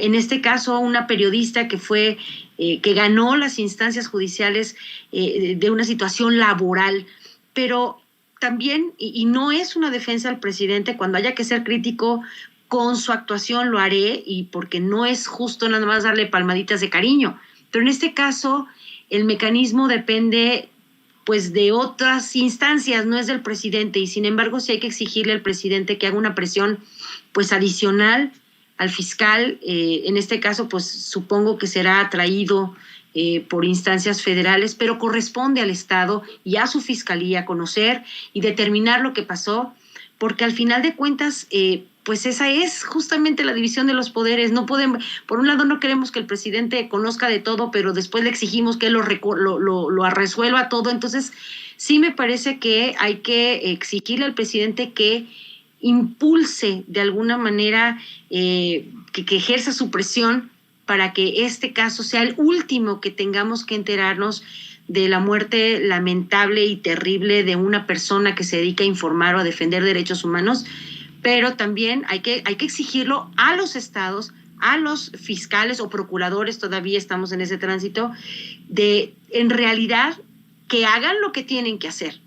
en este caso una periodista que ganó las instancias judiciales de una situación laboral, pero también, y no es una defensa al presidente, cuando haya que ser crítico con su actuación lo haré, y porque no es justo nada más darle palmaditas de cariño, pero en este caso el mecanismo depende pues de otras instancias, no es del presidente, y sin embargo sí hay que exigirle al presidente que haga una presión pues adicional al fiscal. En este caso pues supongo que será traído por instancias federales, pero corresponde al Estado y a su fiscalía conocer y determinar lo que pasó, porque al final de cuentas pues esa es justamente la división de los poderes. No podemos, por un lado no queremos que el presidente conozca de todo, pero después le exigimos que lo resuelva todo. Entonces sí me parece que hay que exigirle al presidente que impulse de alguna manera, que ejerza su presión para que este caso sea el último que tengamos que enterarnos de la muerte lamentable y terrible de una persona que se dedica a informar o a defender derechos humanos. Pero también hay que exigirlo a los estados, a los fiscales o procuradores, todavía estamos en ese tránsito, de en realidad que hagan lo que tienen que hacer.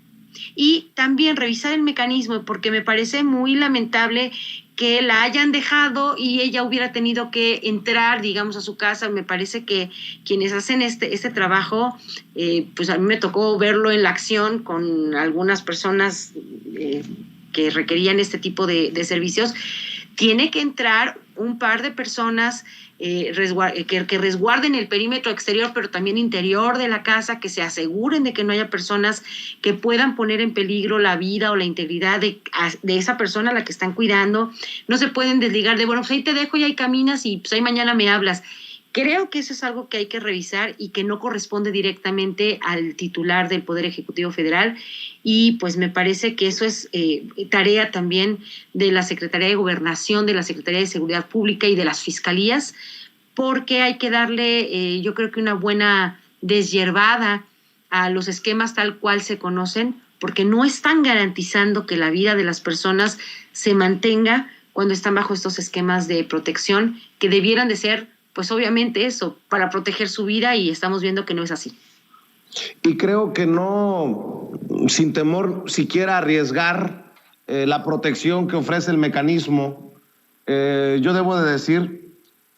Y también revisar el mecanismo, porque me parece muy lamentable que la hayan dejado y ella hubiera tenido que entrar, digamos, a su casa. Me parece que quienes hacen este trabajo, pues a mí me tocó verlo en la acción con algunas personas que requerían este tipo de servicios. Tiene que entrar un par de personas que resguarden el perímetro exterior, pero también interior de la casa, que se aseguren de que no haya personas que puedan poner en peligro la vida o la integridad de esa persona a la que están cuidando. No se pueden desligar de, bueno, pues ahí te dejo y ahí caminas y pues ahí mañana me hablas. Creo que eso es algo que hay que revisar y que no corresponde directamente al titular del Poder Ejecutivo Federal, y pues me parece que eso es tarea también de la Secretaría de Gobernación, de la Secretaría de Seguridad Pública y de las fiscalías, porque hay que darle yo creo que una buena deshiervada a los esquemas tal cual se conocen, porque no están garantizando que la vida de las personas se mantenga cuando están bajo estos esquemas de protección que debieran de ser, pues obviamente eso, para proteger su vida, y estamos viendo que no es así. Y creo que no, sin temor siquiera a arriesgar la protección que ofrece el mecanismo, yo debo de decir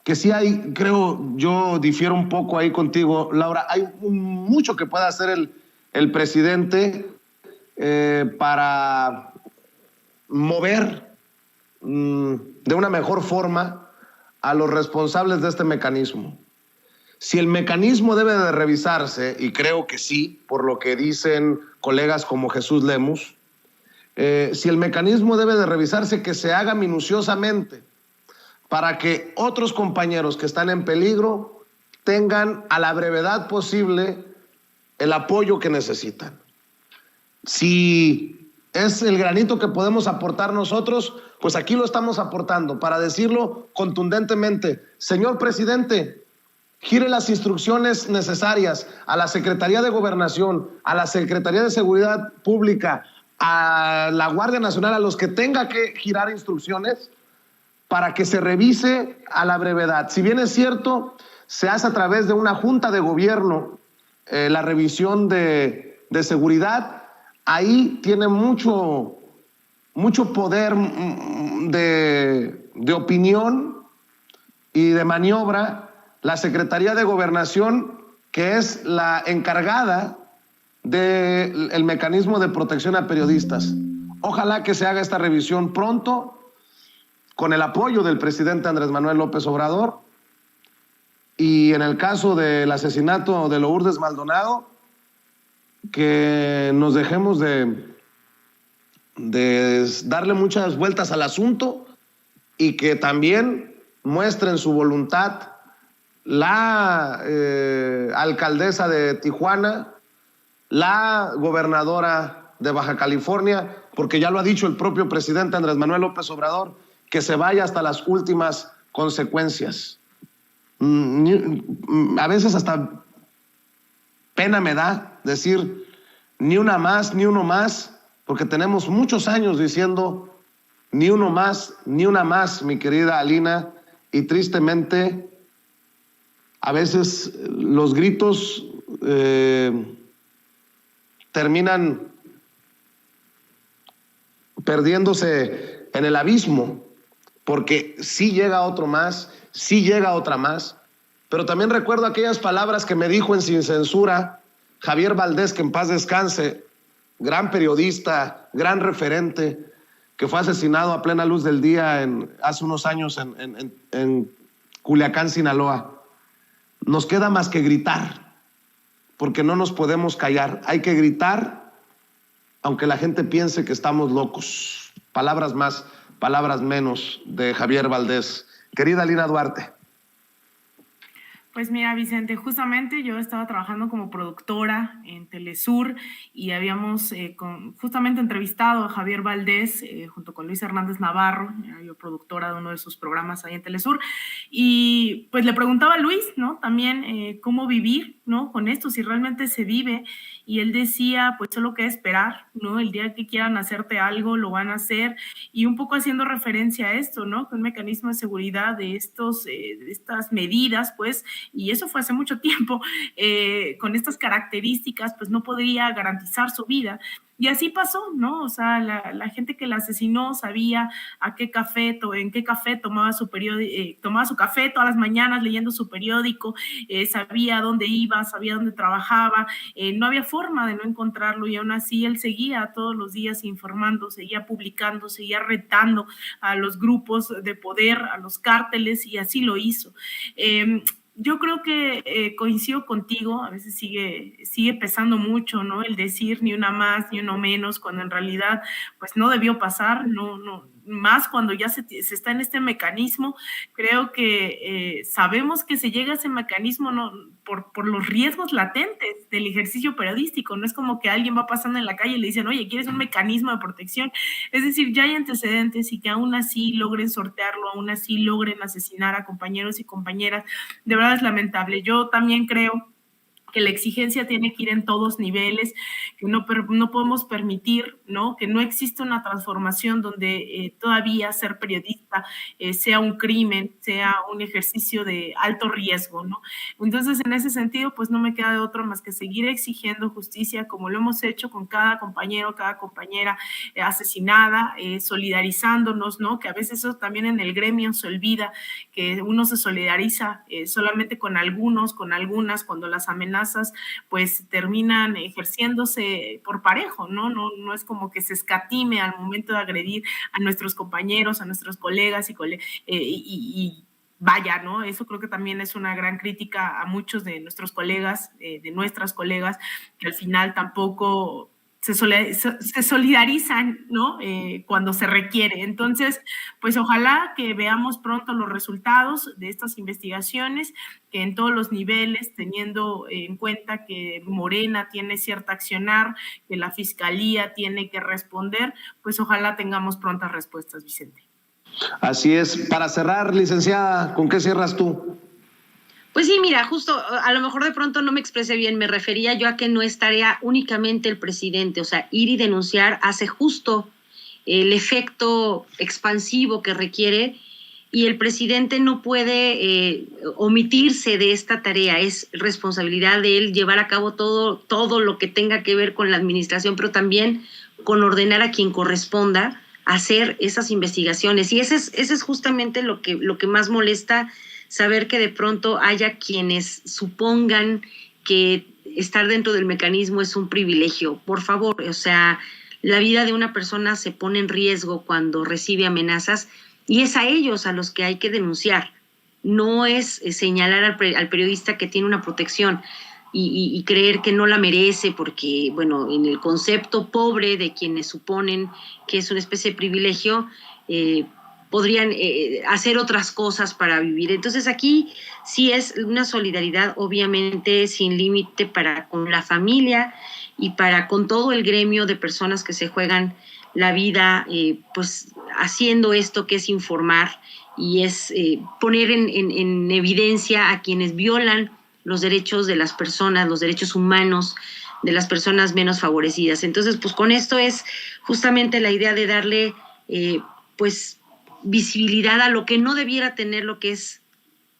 que sí hay, creo, yo difiero un poco ahí contigo, Laura, hay mucho que pueda hacer el presidente para mover de una mejor forma a los responsables de este mecanismo. Si el mecanismo debe de revisarse, y creo que sí, por lo que dicen colegas como Jesús Lemus, si el mecanismo debe de revisarse, que se haga minuciosamente para que otros compañeros que están en peligro tengan a la brevedad posible el apoyo que necesitan. Si es el granito que podemos aportar nosotros, pues aquí lo estamos aportando para decirlo contundentemente. Señor presidente, gire las instrucciones necesarias a la Secretaría de Gobernación, a la Secretaría de Seguridad Pública, a la Guardia Nacional, a los que tenga que girar instrucciones para que se revise a la brevedad. Si bien es cierto, se hace a través de una junta de gobierno la revisión de seguridad, ahí tiene mucho poder de opinión y de maniobra la Secretaría de Gobernación, que es la encargada del mecanismo de protección a periodistas. Ojalá que se haga esta revisión pronto, con el apoyo del presidente Andrés Manuel López Obrador, y en el caso del asesinato de Lourdes Maldonado, que nos dejemos de darle muchas vueltas al asunto y que también muestren su voluntad la alcaldesa de Tijuana, la gobernadora de Baja California, porque ya lo ha dicho el propio presidente Andrés Manuel López Obrador, que se vaya hasta las últimas consecuencias. A veces hasta pena me da decir ni una más, ni uno más, porque tenemos muchos años diciendo ni uno más, ni una más, mi querida Alina, y tristemente a veces los gritos terminan perdiéndose en el abismo, porque sí llega otro más, sí llega otra más. Pero también recuerdo aquellas palabras que me dijo en Sin Censura Javier Valdés, que en paz descanse, gran periodista, gran referente, que fue asesinado a plena luz del día hace unos años en Culiacán, Sinaloa. Nos queda más que gritar, porque no nos podemos callar. Hay que gritar, aunque la gente piense que estamos locos. Palabras más, palabras menos, de Javier Valdés. Querida Alina Duarte. Pues mira, Vicente, justamente yo estaba trabajando como productora en Telesur y habíamos justamente entrevistado a Javier Valdés junto con Luis Hernández Navarro, era yo productora de uno de sus programas ahí en Telesur, y pues le preguntaba a Luis, ¿no? También cómo vivir, ¿no? Con esto, si realmente se vive, y él decía, pues solo queda esperar, ¿no? El día que quieran hacerte algo, lo van a hacer, y un poco haciendo referencia a esto, ¿no? Que un mecanismo de seguridad de estas medidas, pues, y eso fue hace mucho tiempo, con estas características, pues no podría garantizar su vida. Y así pasó, ¿no? O sea, la gente que la asesinó sabía en qué café tomaba su café todas las mañanas leyendo su periódico, sabía dónde iba, sabía dónde trabajaba, no había forma de no encontrarlo, y aún así él seguía todos los días informando, seguía publicando, seguía retando a los grupos de poder, a los cárteles, y así lo hizo. Yo creo que coincido contigo, a veces sigue pesando mucho, ¿no? El decir ni una más ni uno menos, cuando en realidad pues no debió pasar, no, más cuando ya se está en este mecanismo. Creo que sabemos que se llega a ese mecanismo por los riesgos latentes del ejercicio periodístico. No es como que alguien va pasando en la calle y le dicen, oye, ¿quieres un mecanismo de protección? Es decir, ya hay antecedentes y que aún así logren sortearlo, aún así logren asesinar a compañeros y compañeras. De verdad es lamentable. Yo también creo que la exigencia tiene que ir en todos niveles, que no podemos permitir, ¿no?, que no existe una transformación donde todavía ser periodista sea un crimen, sea un ejercicio de alto riesgo, ¿no? Entonces, en ese sentido, pues no me queda de otro más que seguir exigiendo justicia, como lo hemos hecho con cada compañero, cada compañera asesinada, solidarizándonos, ¿no?, que a veces eso también en el gremio se olvida, que uno se solidariza solamente con algunos, con algunas, cuando las amenazas pues terminan ejerciéndose por parejo, ¿no? No es como que se escatime al momento de agredir a nuestros compañeros, a nuestros colegas y vaya, ¿no? Eso creo que también es una gran crítica a muchos de nuestros colegas, de nuestras colegas, que al final tampoco se solidarizan, ¿no?, cuando se requiere. Entonces, pues ojalá que veamos pronto los resultados de estas investigaciones, que en todos los niveles, teniendo en cuenta que Morena tiene cierta accionar, que la Fiscalía tiene que responder, pues ojalá tengamos prontas respuestas, Vicente. Así es. Para cerrar, licenciada, ¿con qué cierras tú? Pues sí, mira, justo, a lo mejor de pronto no me expresé bien, me refería yo a que no es tarea únicamente el presidente, o sea, ir y denunciar hace justo el efecto expansivo que requiere, y el presidente no puede omitirse de esta tarea. Es responsabilidad de él llevar a cabo todo lo que tenga que ver con la administración, pero también con ordenar a quien corresponda hacer esas investigaciones, y ese es justamente lo que más molesta, saber que de pronto haya quienes supongan que estar dentro del mecanismo es un privilegio. Por favor, o sea, la vida de una persona se pone en riesgo cuando recibe amenazas, y es a ellos a los que hay que denunciar. No es señalar al periodista que tiene una protección y creer que no la merece, porque, bueno, en el concepto pobre de quienes suponen que es una especie de privilegio, podrían hacer otras cosas para vivir. Entonces aquí sí es una solidaridad obviamente sin límite para con la familia y para con todo el gremio de personas que se juegan la vida pues haciendo esto que es informar y es poner en evidencia a quienes violan los derechos de las personas, los derechos humanos de las personas menos favorecidas. Entonces, pues con esto es justamente la idea de darle pues visibilidad a lo que no debiera tener, lo que es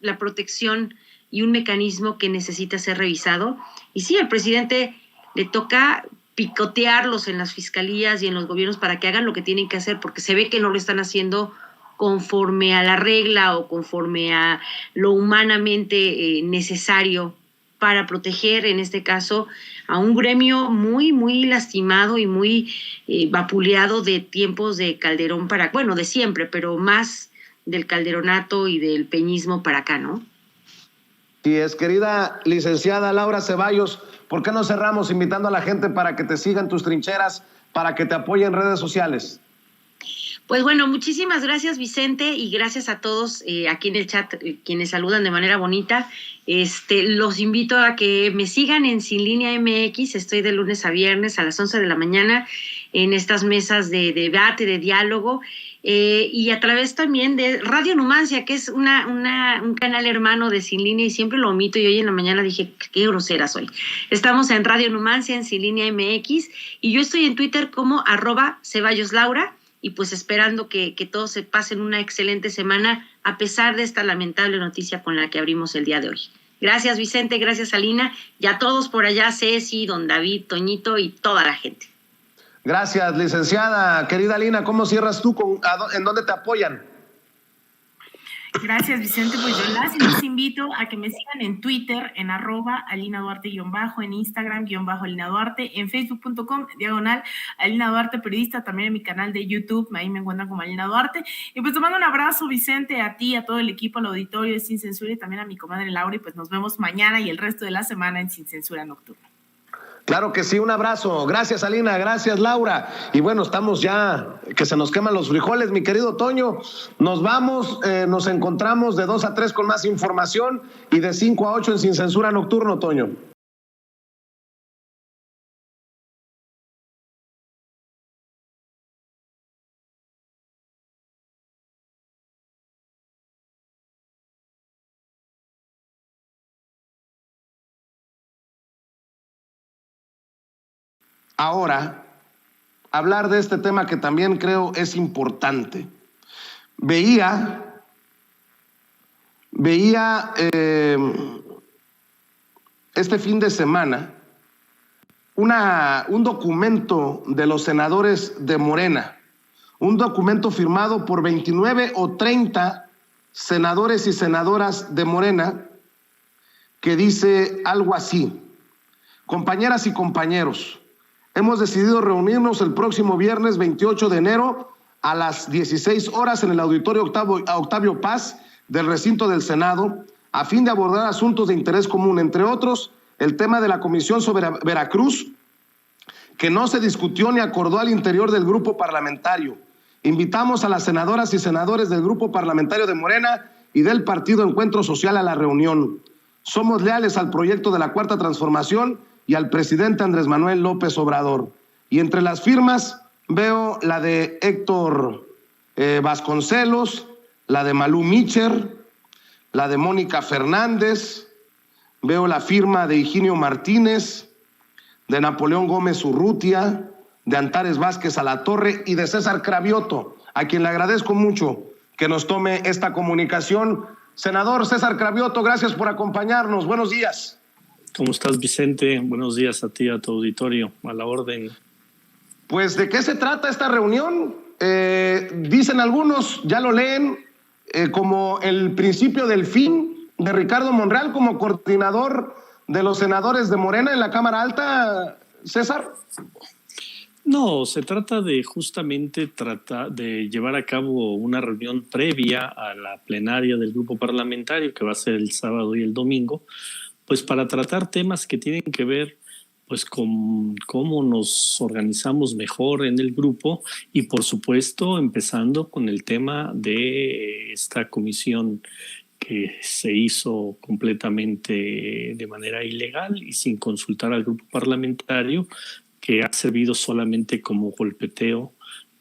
la protección y un mecanismo que necesita ser revisado. Y sí, al presidente le toca picotearlos en las fiscalías y en los gobiernos para que hagan lo que tienen que hacer, porque se ve que no lo están haciendo conforme a la regla o conforme a lo humanamente necesario para proteger, en este caso, a un gremio muy, muy lastimado y muy vapuleado de tiempos de Calderón de siempre, pero más del calderonato y del peñismo para acá, ¿no? Sí, es, querida licenciada Laura Ceballos, ¿por qué no cerramos invitando a la gente para que te sigan tus trincheras, para que te apoyen en redes sociales? Pues bueno, muchísimas gracias, Vicente, y gracias a todos aquí en el chat, quienes saludan de manera bonita. Los invito a que me sigan en Sin Línea MX. Estoy de lunes a viernes a las 11 de la mañana en estas mesas de debate, de diálogo, y a través también de Radio Numancia, que es un canal hermano de Sin Línea, y siempre lo omito, y hoy en la mañana dije, qué grosera soy. Estamos en Radio Numancia, en Sin Línea MX, y yo estoy en Twitter como @CeballosLaura, y pues esperando que todos se pasen una excelente semana a pesar de esta lamentable noticia con la que abrimos el día de hoy. Gracias, Vicente, gracias, Alina, y a todos por allá, Ceci, don David, Toñito y toda la gente. Gracias, licenciada. Querida Alina, ¿cómo cierras tú? ¿En dónde te apoyan? Gracias, Vicente. Pues yo los invito a que me sigan en Twitter, en @AlinaDuarte_, en Instagram _Alina Duarte, en Facebook.com /Alina Duarte Periodista, también en mi canal de YouTube, ahí me encuentran como Alina Duarte. Y pues te mando un abrazo, Vicente, a ti, a todo el equipo, al auditorio de Sin Censura y también a mi comadre Laura, y pues nos vemos mañana y el resto de la semana en Sin Censura Nocturna. Claro que sí, un abrazo. Gracias, Alina, gracias, Laura. Y bueno, estamos ya, que se nos queman los frijoles, mi querido Toño. Nos vamos, nos encontramos de 2 a 3 con más información y de 5 a 8 en Sin Censura Nocturno, Toño. Ahora, hablar de este tema que también creo es importante. Veía este fin de semana un documento de los senadores de Morena, un documento firmado por 29 o 30 senadores y senadoras de Morena que dice algo así: compañeras y compañeros, hemos decidido reunirnos el próximo viernes 28 de enero a las 16 horas en el auditorio Octavio Paz del recinto del Senado a fin de abordar asuntos de interés común, entre otros, el tema de la Comisión sobre Veracruz, que no se discutió ni acordó al interior del grupo parlamentario. Invitamos a las senadoras y senadores del grupo parlamentario de Morena y del Partido Encuentro Social a la reunión. Somos leales al proyecto de la Cuarta Transformación y al presidente Andrés Manuel López Obrador. Y entre las firmas veo la de Héctor Vasconcelos, la de Malú Micher, la de Mónica Fernández, veo la firma de Higinio Martínez, de Napoleón Gómez Urrutia, de Antares Vázquez Alatorre y de César Cravioto, a quien le agradezco mucho que nos tome esta comunicación. Senador César Cravioto, gracias por acompañarnos. Buenos días. ¿Cómo estás, Vicente? Buenos días a ti, a tu auditorio, a la orden. Pues, ¿de qué se trata esta reunión? Dicen algunos, ya lo leen, como el principio del fin de Ricardo Monreal como coordinador de los senadores de Morena en la Cámara Alta, César. No, se trata de justamente de llevar a cabo una reunión previa a la plenaria del grupo parlamentario, que va a ser el sábado y el domingo, pues para tratar temas que tienen que ver pues con cómo nos organizamos mejor en el grupo y por supuesto empezando con el tema de esta comisión que se hizo completamente de manera ilegal y sin consultar al grupo parlamentario, que ha servido solamente como golpeteo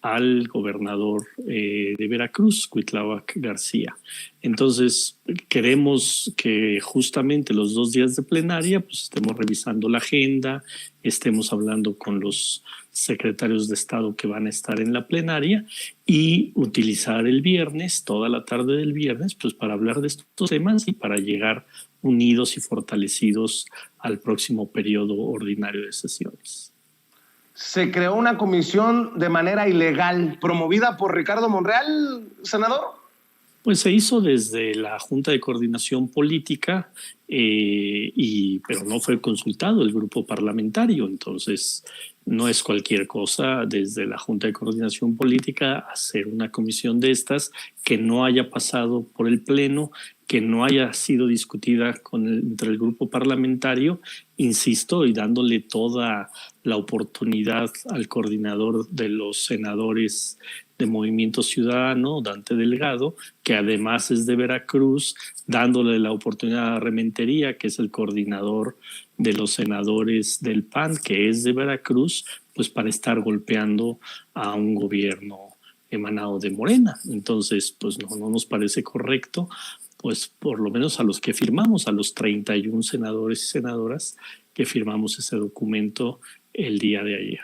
al gobernador de Veracruz, Cuitláhuac García. Entonces, queremos que justamente los 2 días de plenaria pues estemos revisando la agenda, estemos hablando con los secretarios de Estado que van a estar en la plenaria y utilizar el viernes, toda la tarde del viernes, pues para hablar de estos temas y para llegar unidos y fortalecidos al próximo periodo ordinario de sesiones. Se creó una comisión de manera ilegal, promovida por Ricardo Monreal, senador. Pues se hizo desde la Junta de Coordinación Política, pero no fue consultado el grupo parlamentario. Entonces, no es cualquier cosa desde la Junta de Coordinación Política hacer una comisión de estas que no haya pasado por el Pleno, que no haya sido discutida entre el grupo parlamentario, insisto, y dándole toda la oportunidad al coordinador de los senadores de Movimiento Ciudadano, Dante Delgado, que además es de Veracruz, dándole la oportunidad a Rementería, que es el coordinador de los senadores del PAN, que es de Veracruz, pues para estar golpeando a un gobierno emanado de Morena. Entonces, pues no nos parece correcto, pues por lo menos a los que firmamos, a los 31 senadores y senadoras que firmamos ese documento el día de ayer.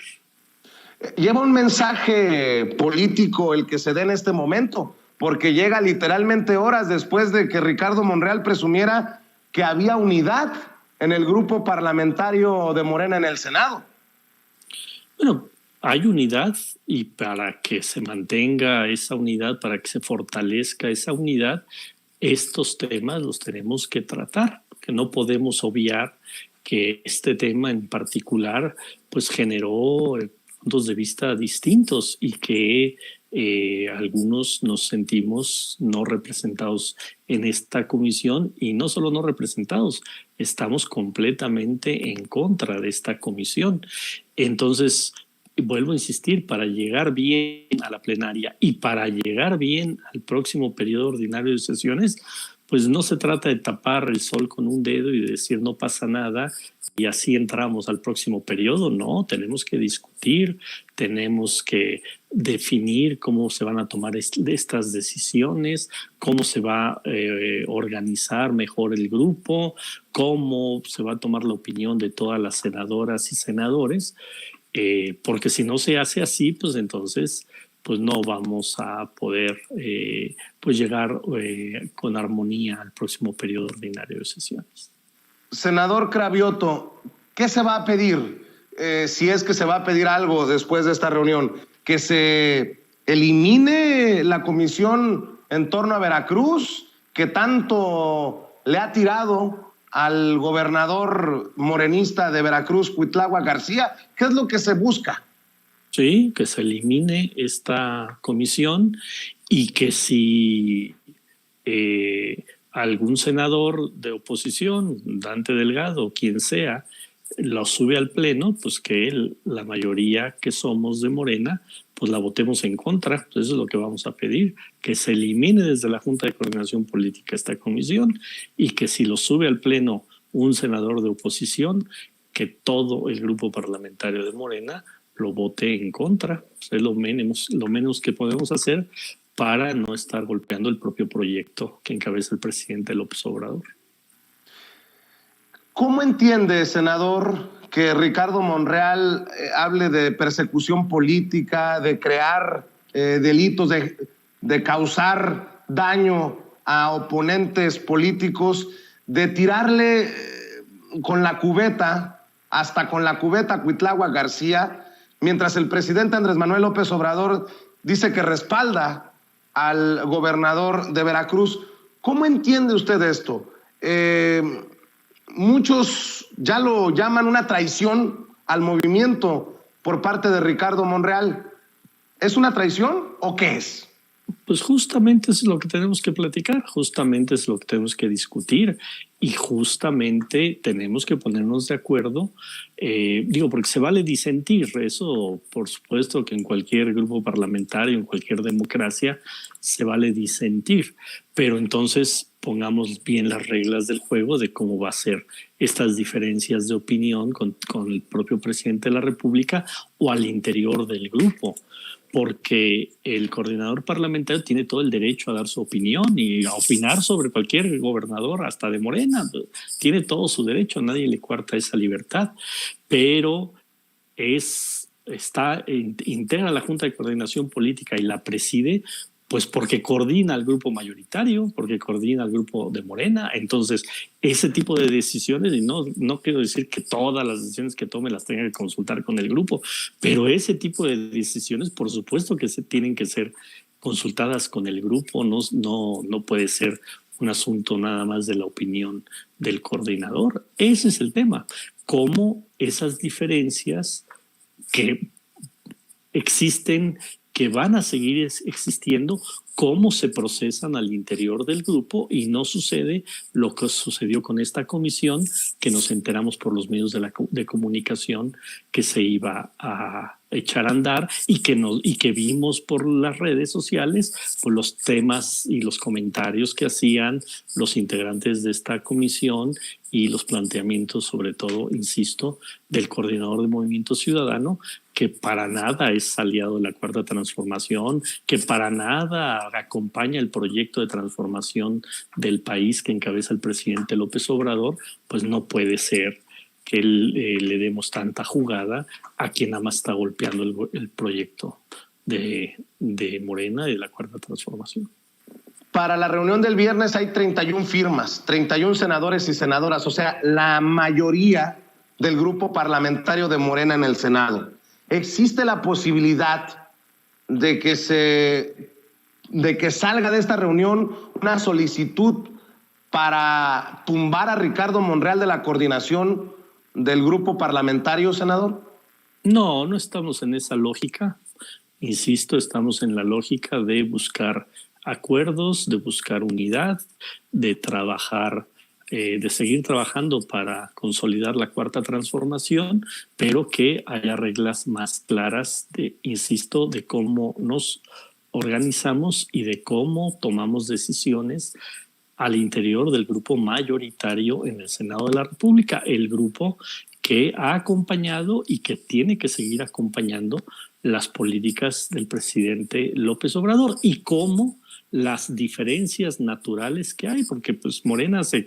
Lleva un mensaje político el que se dé en este momento, porque llega literalmente horas después de que Ricardo Monreal presumiera que había unidad en el grupo parlamentario de Morena en el Senado. Bueno, hay unidad y para que se mantenga esa unidad, para que se fortalezca esa unidad, estos temas los tenemos que tratar, porque no podemos obviar que este tema en particular pues generó puntos de vista distintos y que algunos nos sentimos no representados en esta comisión, y no solo no representados, estamos completamente en contra de esta comisión. Entonces, vuelvo a insistir, para llegar bien a la plenaria y para llegar bien al próximo periodo ordinario de sesiones, pues no se trata de tapar el sol con un dedo y decir no pasa nada y así entramos al próximo periodo. No, tenemos que discutir, tenemos que definir cómo se van a tomar estas decisiones, cómo se va a organizar mejor el grupo, cómo se va a tomar la opinión de todas las senadoras y senadores, porque si no se hace así, pues entonces pues no vamos a poder pues llegar con armonía al próximo periodo ordinario de sesiones. Senador Cravioto, ¿qué se va a pedir? Si es que se va a pedir algo después de esta reunión, que se elimine la comisión en torno a Veracruz, que tanto le ha tirado al gobernador morenista de Veracruz, Cuitláhuac García. ¿Qué es lo que se busca? Sí, que se elimine esta comisión y que si algún senador de oposición, Dante Delgado o quien sea, lo sube al pleno, pues que la mayoría que somos de Morena, pues la votemos en contra. Pues eso es lo que vamos a pedir, que se elimine desde la Junta de Coordinación Política esta comisión y que si lo sube al pleno un senador de oposición, que todo el grupo parlamentario de Morena lo vote en contra. Pues es lo menos que podemos hacer para no estar golpeando el propio proyecto que encabeza el presidente López Obrador. ¿Cómo entiende, senador, que Ricardo Monreal hable de persecución política, de crear delitos, de causar daño a oponentes políticos, de tirarle con la cubeta, hasta con la cubeta a Cuitláhuac García, mientras el presidente Andrés Manuel López Obrador dice que respalda al gobernador de Veracruz? ¿Cómo entiende usted esto? Muchos ya lo llaman una traición al movimiento por parte de Ricardo Monreal. ¿Es una traición o qué es? Pues justamente es lo que tenemos que platicar, justamente es lo que tenemos que discutir y justamente tenemos que ponernos de acuerdo, porque se vale disentir, eso por supuesto que en cualquier grupo parlamentario, en cualquier democracia, se vale disentir, pero entonces pongamos bien las reglas del juego de cómo va a ser estas diferencias de opinión con el propio presidente de la República o al interior del grupo. Porque el coordinador parlamentario tiene todo el derecho a dar su opinión y a opinar sobre cualquier gobernador, hasta de Morena. Tiene todo su derecho, nadie le coarta esa libertad. Pero integra la Junta de Coordinación Política y la preside, pues porque coordina al grupo mayoritario, porque coordina al grupo de Morena. Entonces, ese tipo de decisiones, y no quiero decir que todas las decisiones que tome las tenga que consultar con el grupo, pero ese tipo de decisiones, por supuesto que tienen que ser consultadas con el grupo, no puede ser un asunto nada más de la opinión del coordinador. Ese es el tema, cómo esas diferencias que existen, que van a seguir existiendo, cómo se procesan al interior del grupo y no sucede lo que sucedió con esta comisión, que nos enteramos por los medios de comunicación que se iba a echar a andar y que vimos por las redes sociales por los temas y los comentarios que hacían los integrantes de esta comisión y los planteamientos, sobre todo, insisto, del coordinador de Movimiento Ciudadano, que para nada es aliado de la Cuarta Transformación, que para nada acompaña el proyecto de transformación del país que encabeza el presidente López Obrador. Pues no puede ser que le demos tanta jugada a quien nada más está golpeando el proyecto de Morena, de la Cuarta Transformación. Para la reunión del viernes hay 31 firmas, 31 senadores y senadoras, o sea, la mayoría del grupo parlamentario de Morena en el Senado. ¿Existe la posibilidad de que salga de esta reunión una solicitud para tumbar a Ricardo Monreal de la coordinación del grupo parlamentario, senador? No estamos en esa lógica. Insisto, estamos en la lógica de buscar acuerdos, de buscar unidad, de trabajar, de seguir trabajando para consolidar la cuarta transformación, pero que haya reglas más claras, insisto, de cómo nos organizamos y de cómo tomamos decisiones al interior del grupo mayoritario en el Senado de la República, el grupo que ha acompañado y que tiene que seguir acompañando las políticas del presidente López Obrador y cómo las diferencias naturales que hay, porque pues Morena se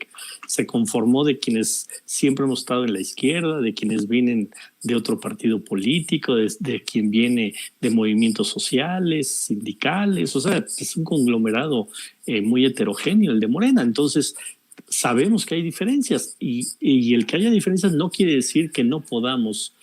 conformó de quienes siempre hemos estado en la izquierda, de quienes vienen de otro partido político, de quien viene de movimientos sociales, sindicales, o sea, es un conglomerado muy heterogéneo el de Morena. Entonces, sabemos que hay diferencias y el que haya diferencias no quiere decir que no podamos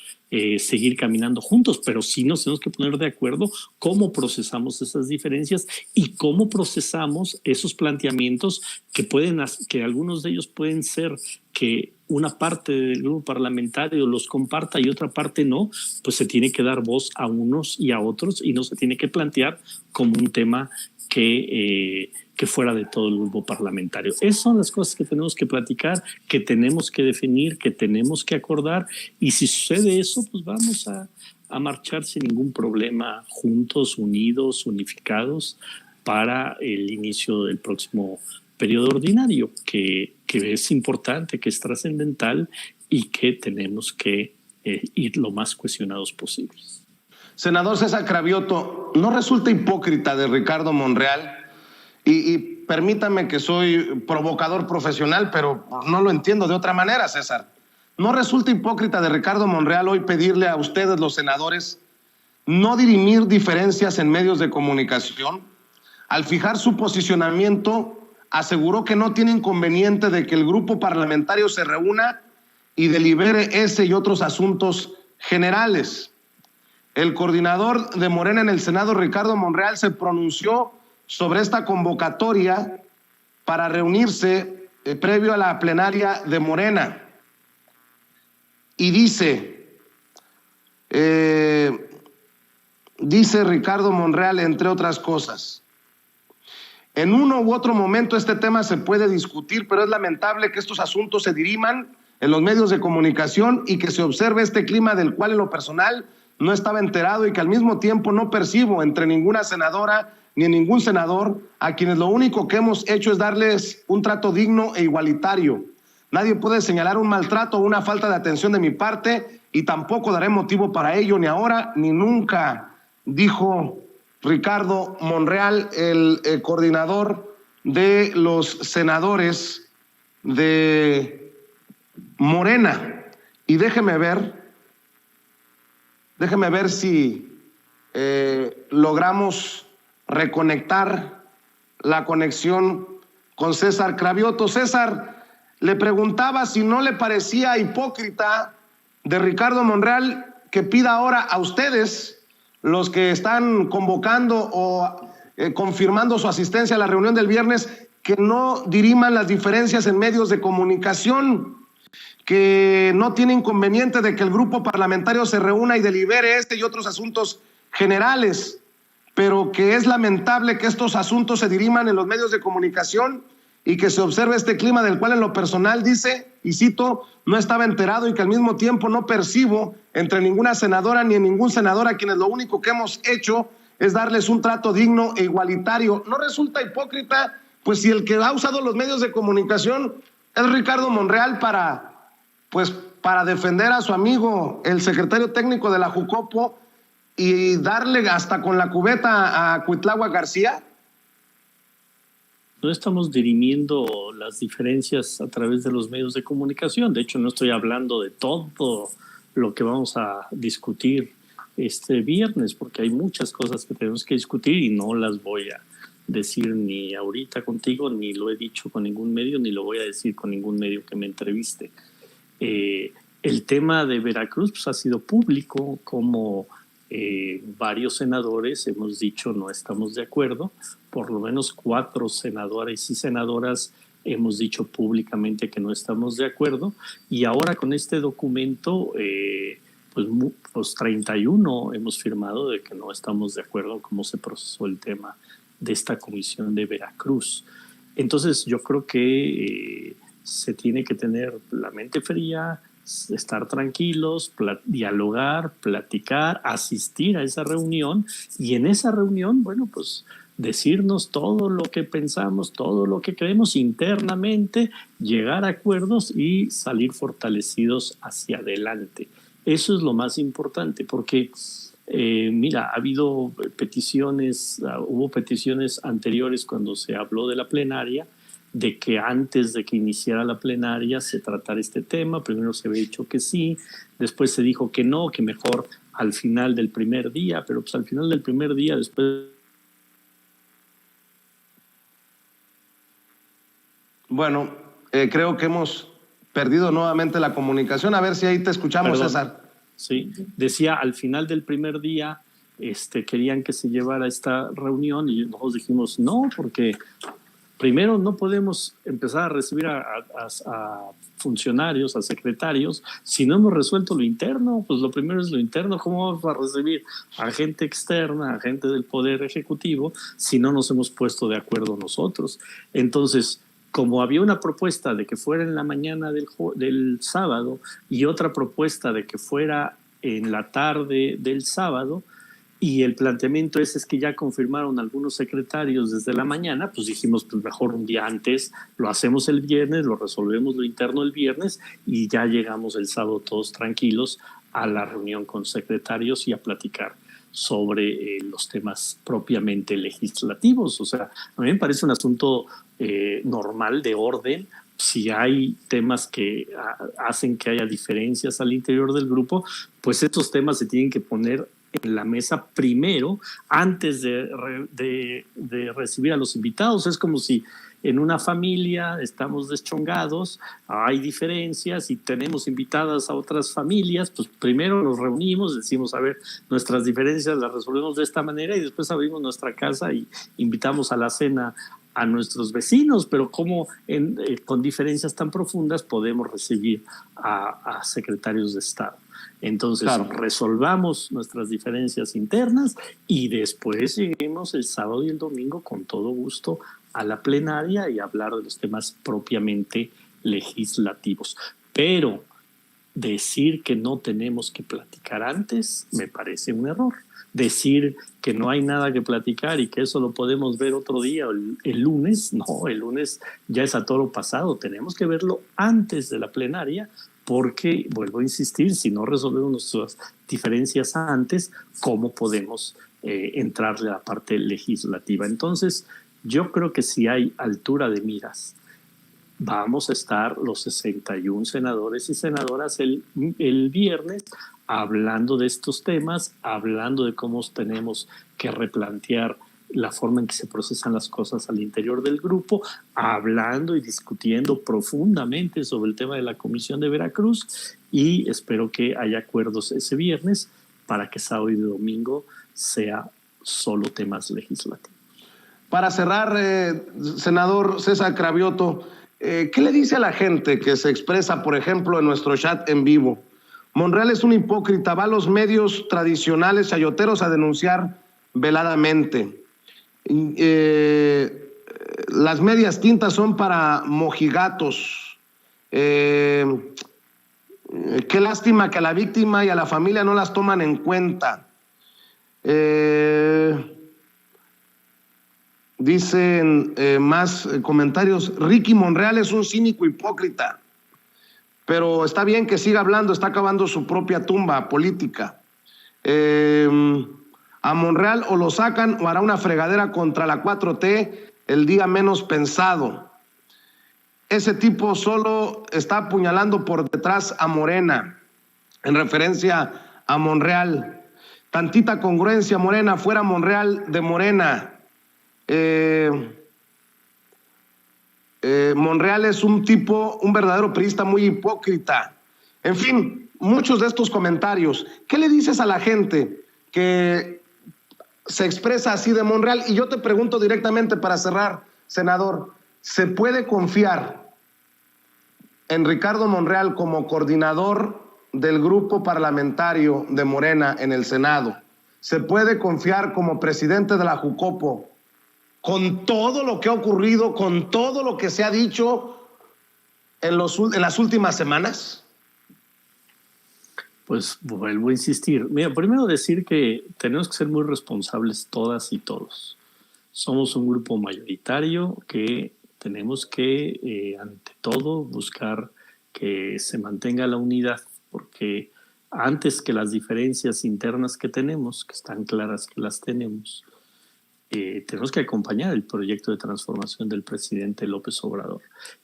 seguir caminando juntos, pero sí nos tenemos que poner de acuerdo cómo procesamos esas diferencias y cómo procesamos esos planteamientos que algunos de ellos pueden ser que una parte del grupo parlamentario los comparta y otra parte no, pues se tiene que dar voz a unos y a otros y no se tiene que plantear como un tema que fuera de todo el grupo parlamentario. Esas son las cosas que tenemos que platicar, que tenemos que definir, que tenemos que acordar, y si sucede eso, pues vamos a marchar sin ningún problema, juntos, unidos, unificados, para el inicio del próximo periodo ordinario, que es importante, que es trascendental y que tenemos que ir lo más cohesionados posibles. Senador César Cravioto, ¿no resulta hipócrita de Ricardo Monreal? Y permítame que soy provocador profesional, pero no lo entiendo de otra manera, César. ¿No resulta hipócrita de Ricardo Monreal hoy pedirle a ustedes, los senadores, no dirimir diferencias en medios de comunicación? Al fijar su posicionamiento, aseguró que no tiene inconveniente de que el grupo parlamentario se reúna y delibere ese y otros asuntos generales. El coordinador de Morena en el Senado, Ricardo Monreal, se pronunció sobre esta convocatoria para reunirse previo a la plenaria de Morena. Y dice Ricardo Monreal, entre otras cosas, en uno u otro momento este tema se puede discutir, pero es lamentable que estos asuntos se diriman en los medios de comunicación y que se observe este clima del cual en lo personal no estaba enterado y que al mismo tiempo no percibo entre ninguna senadora ni en ningún senador, a quienes lo único que hemos hecho es darles un trato digno e igualitario. Nadie puede señalar un maltrato o una falta de atención de mi parte y tampoco daré motivo para ello, ni ahora ni nunca, dijo Ricardo Monreal, el coordinador de los senadores de Morena. Y déjeme ver si logramos reconectar la conexión con César Cravioto. César, le preguntaba si no le parecía hipócrita de Ricardo Monreal que pida ahora a ustedes, los que están convocando o confirmando su asistencia a la reunión del viernes, que no diriman las diferencias en medios de comunicación, que no tiene inconveniente de que el grupo parlamentario se reúna y delibere este y otros asuntos generales, pero que es lamentable que estos asuntos se diriman en los medios de comunicación y que se observe este clima del cual en lo personal dice, y cito, no estaba enterado y que al mismo tiempo no percibo entre ninguna senadora ni en ningún senador a quienes lo único que hemos hecho es darles un trato digno e igualitario. ¿No resulta hipócrita? Pues si el que ha usado los medios de comunicación es Ricardo Monreal para defender a su amigo, el secretario técnico de la Jucopo, y darle hasta con la cubeta a Cuitláhuac García. No estamos dirimiendo las diferencias a través de los medios de comunicación. De hecho, no estoy hablando de todo lo que vamos a discutir este viernes, porque hay muchas cosas que tenemos que discutir y no las voy a decir ni ahorita contigo, ni lo he dicho con ningún medio, ni lo voy a decir con ningún medio que me entreviste. El tema de Veracruz pues, ha sido público, como varios senadores hemos dicho no estamos de acuerdo, por lo menos 4 senadores y senadoras hemos dicho públicamente que no estamos de acuerdo, y ahora con este documento pues 31 hemos firmado de que no estamos de acuerdo en cómo se procesó el tema de esta comisión de Veracruz. Entonces yo creo que se tiene que tener la mente fría, estar tranquilos, dialogar, platicar, asistir a esa reunión y en esa reunión, bueno, pues decirnos todo lo que pensamos, todo lo que creemos internamente, llegar a acuerdos y salir fortalecidos hacia adelante. Eso es lo más importante porque, mira, ha habido hubo peticiones anteriores cuando se habló de la plenaria, de que antes de que iniciara la plenaria se tratara este tema. Primero se había dicho que sí, después se dijo que no, que mejor al final del primer día, pero pues al final del primer día, después... Bueno, creo que hemos perdido nuevamente la comunicación. A ver si ahí te escuchamos, Perdón. César. Sí, decía al final del primer día querían que se llevara esta reunión y nosotros dijimos no, porque primero no podemos empezar a recibir a funcionarios, a secretarios, si no hemos resuelto lo interno. Pues lo primero es lo interno. ¿Cómo vamos a recibir a gente externa, a gente del Poder Ejecutivo, si no nos hemos puesto de acuerdo nosotros? Entonces, como había una propuesta de que fuera en la mañana del sábado y otra propuesta de que fuera en la tarde del sábado, y el planteamiento es que ya confirmaron algunos secretarios desde la mañana, pues dijimos, pues mejor un día antes, lo hacemos el viernes, lo resolvemos lo interno el viernes y ya llegamos el sábado todos tranquilos a la reunión con secretarios y a platicar sobre los temas propiamente legislativos. O sea, a mí me parece un asunto normal, de orden. Si hay temas que hacen que haya diferencias al interior del grupo, pues estos temas se tienen que poner en la mesa primero, antes de recibir a los invitados. Es como si en una familia estamos deschongados, hay diferencias y tenemos invitadas a otras familias, pues primero nos reunimos, decimos, a ver, nuestras diferencias las resolvemos de esta manera y después abrimos nuestra casa y invitamos a la cena a nuestros vecinos. Pero ¿cómo con diferencias tan profundas podemos recibir a secretarios de Estado? Entonces, claro, resolvamos nuestras diferencias internas y después lleguemos el sábado y el domingo con todo gusto a la plenaria y hablar de los temas propiamente legislativos. Pero decir que no tenemos que platicar antes me parece un error. Decir que no hay nada que platicar y que eso lo podemos ver otro día, el lunes, no, el lunes ya es a toro pasado. Tenemos que verlo antes de la plenaria, porque, vuelvo a insistir, si no resolvemos nuestras diferencias antes, ¿cómo podemos entrarle a la parte legislativa? Entonces, yo creo que si hay altura de miras, vamos a estar los 61 senadores y senadoras el viernes hablando de estos temas, hablando de cómo tenemos que replantear la forma en que se procesan las cosas al interior del grupo, hablando y discutiendo profundamente sobre el tema de la Comisión de Veracruz, y espero que haya acuerdos ese viernes para que sábado y domingo sea solo temas legislativos. Para cerrar, senador César Cravioto, ¿qué le dice a la gente que se expresa, por ejemplo, en nuestro chat en vivo? Monreal es un hipócrita, va a los medios tradicionales chayoteros a denunciar veladamente. Las medias tintas son para mojigatos. Qué lástima que a la víctima y a la familia no las toman en cuenta. Dicen más comentarios. Ricky Monreal es un cínico hipócrita, pero está bien que siga hablando, está acabando su propia tumba política. A Monreal o lo sacan o hará una fregadera contra la 4T el día menos pensado. Ese tipo solo está apuñalando por detrás a Morena, en referencia a Monreal. Tantita congruencia, Morena, fuera Monreal de Morena. Monreal es un verdadero priista muy hipócrita. En fin, muchos de estos comentarios. ¿Qué le dices a la gente que se expresa así de Monreal? Y yo te pregunto directamente para cerrar, senador, ¿se puede confiar en Ricardo Monreal como coordinador del grupo parlamentario de Morena en el Senado, ¿se puede confiar como presidente de la Jucopo con todo lo que ha ocurrido, con todo lo que se ha dicho en las últimas semanas? Pues vuelvo a insistir. Mira, primero decir que tenemos que ser muy responsables todas y todos. Somos un grupo mayoritario que tenemos que, ante todo, buscar que se mantenga la unidad, porque antes que las diferencias internas que tenemos, que están claras que las tenemos, tenemos que acompañar el proyecto de transformación del presidente López Obrador.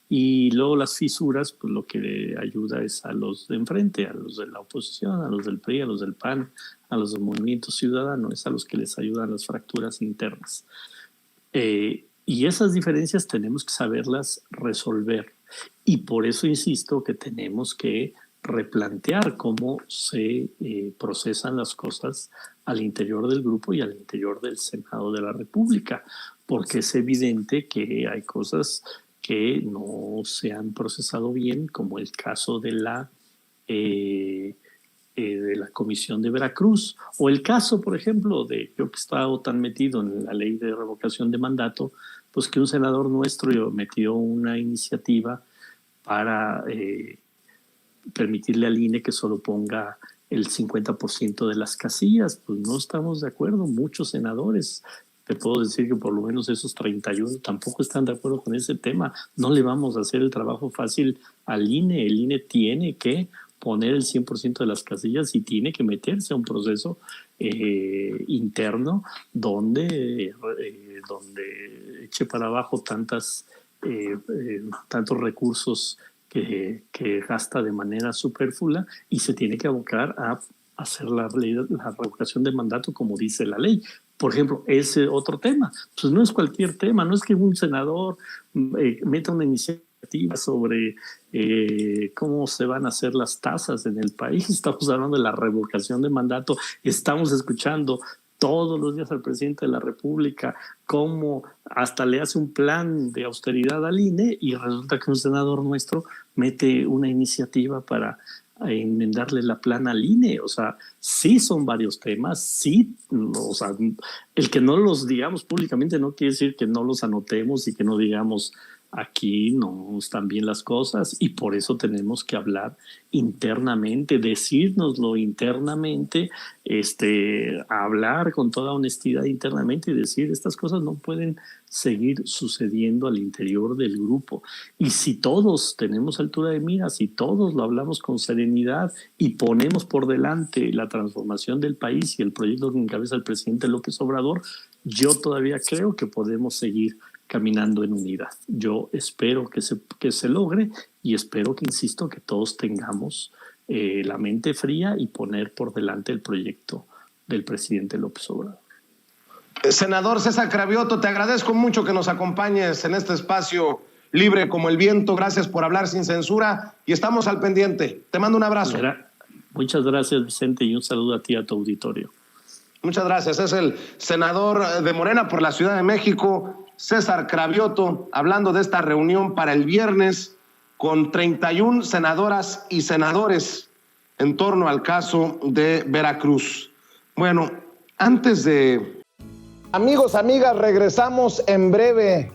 Y luego las fisuras, pues lo que le ayuda es a los de enfrente, a los de la oposición, a los del PRI, a los del PAN, a los del Movimiento Ciudadano, es a los que les ayudan las fracturas internas. Y esas diferencias tenemos que saberlas resolver. Y por eso insisto que tenemos que replantear cómo se procesan las cosas al interior del grupo y al interior del Senado de la República, porque es evidente que hay cosas que no se han procesado bien, como el caso de la Comisión de Veracruz, o el caso, por ejemplo, de yo que he estado tan metido en la ley de revocación de mandato, pues que un senador nuestro metió una iniciativa para permitirle al INE que solo ponga el 50% de las casillas. Pues no estamos de acuerdo, muchos senadores, te puedo decir que por lo menos esos 31 tampoco están de acuerdo con ese tema. No le vamos a hacer el trabajo fácil al INE. El INE tiene que poner el 100% de las casillas y tiene que meterse a un proceso interno donde eche para abajo tantos recursos que gasta de manera superflua, y se tiene que abocar a hacer la revocación de mandato como dice la ley. Por ejemplo, ese otro tema, pues no es cualquier tema, no es que un senador meta una iniciativa sobre cómo se van a hacer las tasas en el país. Estamos hablando de la revocación de mandato, estamos escuchando todos los días al presidente de la República cómo hasta le hace un plan de austeridad al INE, y resulta que un senador nuestro mete una iniciativa para enmendarle la plana al INE. O sea, sí son varios temas, sí, o sea, el que no los digamos públicamente no quiere decir que no los anotemos y que no digamos aquí no están bien las cosas, y por eso tenemos que hablar internamente, decírnoslo internamente, hablar con toda honestidad internamente y decir estas cosas no pueden seguir sucediendo al interior del grupo. Y si todos tenemos altura de miras, si todos lo hablamos con serenidad y ponemos por delante la transformación del país y el proyecto que encabeza el presidente López Obrador, yo todavía creo que podemos seguir caminando en unidad. Yo espero que se logre, y espero que, insisto, que todos tengamos la mente fría y poner por delante el proyecto del presidente López Obrador. Senador César Cravioto, te agradezco mucho que nos acompañes en este espacio libre como el viento. Gracias por hablar sin censura y estamos al pendiente. Te mando un abrazo. Muchas gracias, Vicente, y un saludo a ti y a tu auditorio. Muchas gracias. Es el senador de Morena por la Ciudad de México, César Cravioto, hablando de esta reunión para el viernes con 31 senadoras y senadores en torno al caso de Veracruz. Bueno, antes de... Amigos, amigas, regresamos en breve,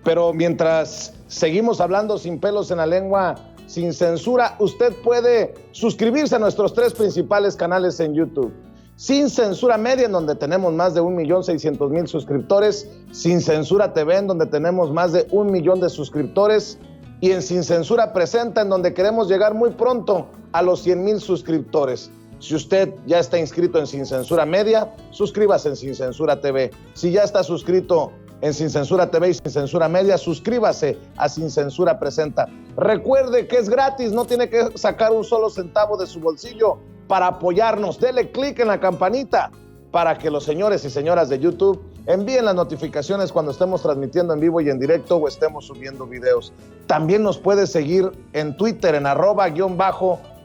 pero mientras seguimos hablando sin pelos en la lengua, sin censura, usted puede suscribirse a nuestros 3 principales canales en YouTube. Sin Censura Media, en donde tenemos más de 1.600.000 suscriptores, Sin Censura TV, en donde tenemos más de 1 millón de suscriptores, y en Sin Censura Presenta, en donde queremos llegar muy pronto a los 100,000 suscriptores. Si usted ya está inscrito en Sin Censura Media, suscríbase en Sin Censura TV. Si ya está suscrito en Sin Censura TV y Sin Censura Media, suscríbase a Sin Censura Presenta. Recuerde que es gratis, no tiene que sacar un solo centavo de su bolsillo para apoyarnos. Dele clic en la campanita para que los señores y señoras de YouTube envíen las notificaciones cuando estemos transmitiendo en vivo y en directo o estemos subiendo videos. También nos puede seguir en Twitter en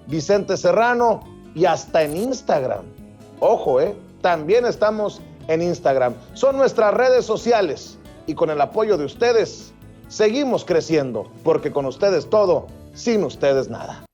@Vicente Serrano y hasta en Instagram. Ojo, también estamos en Instagram. Son nuestras redes sociales y con el apoyo de ustedes seguimos creciendo, porque con ustedes todo, sin ustedes nada.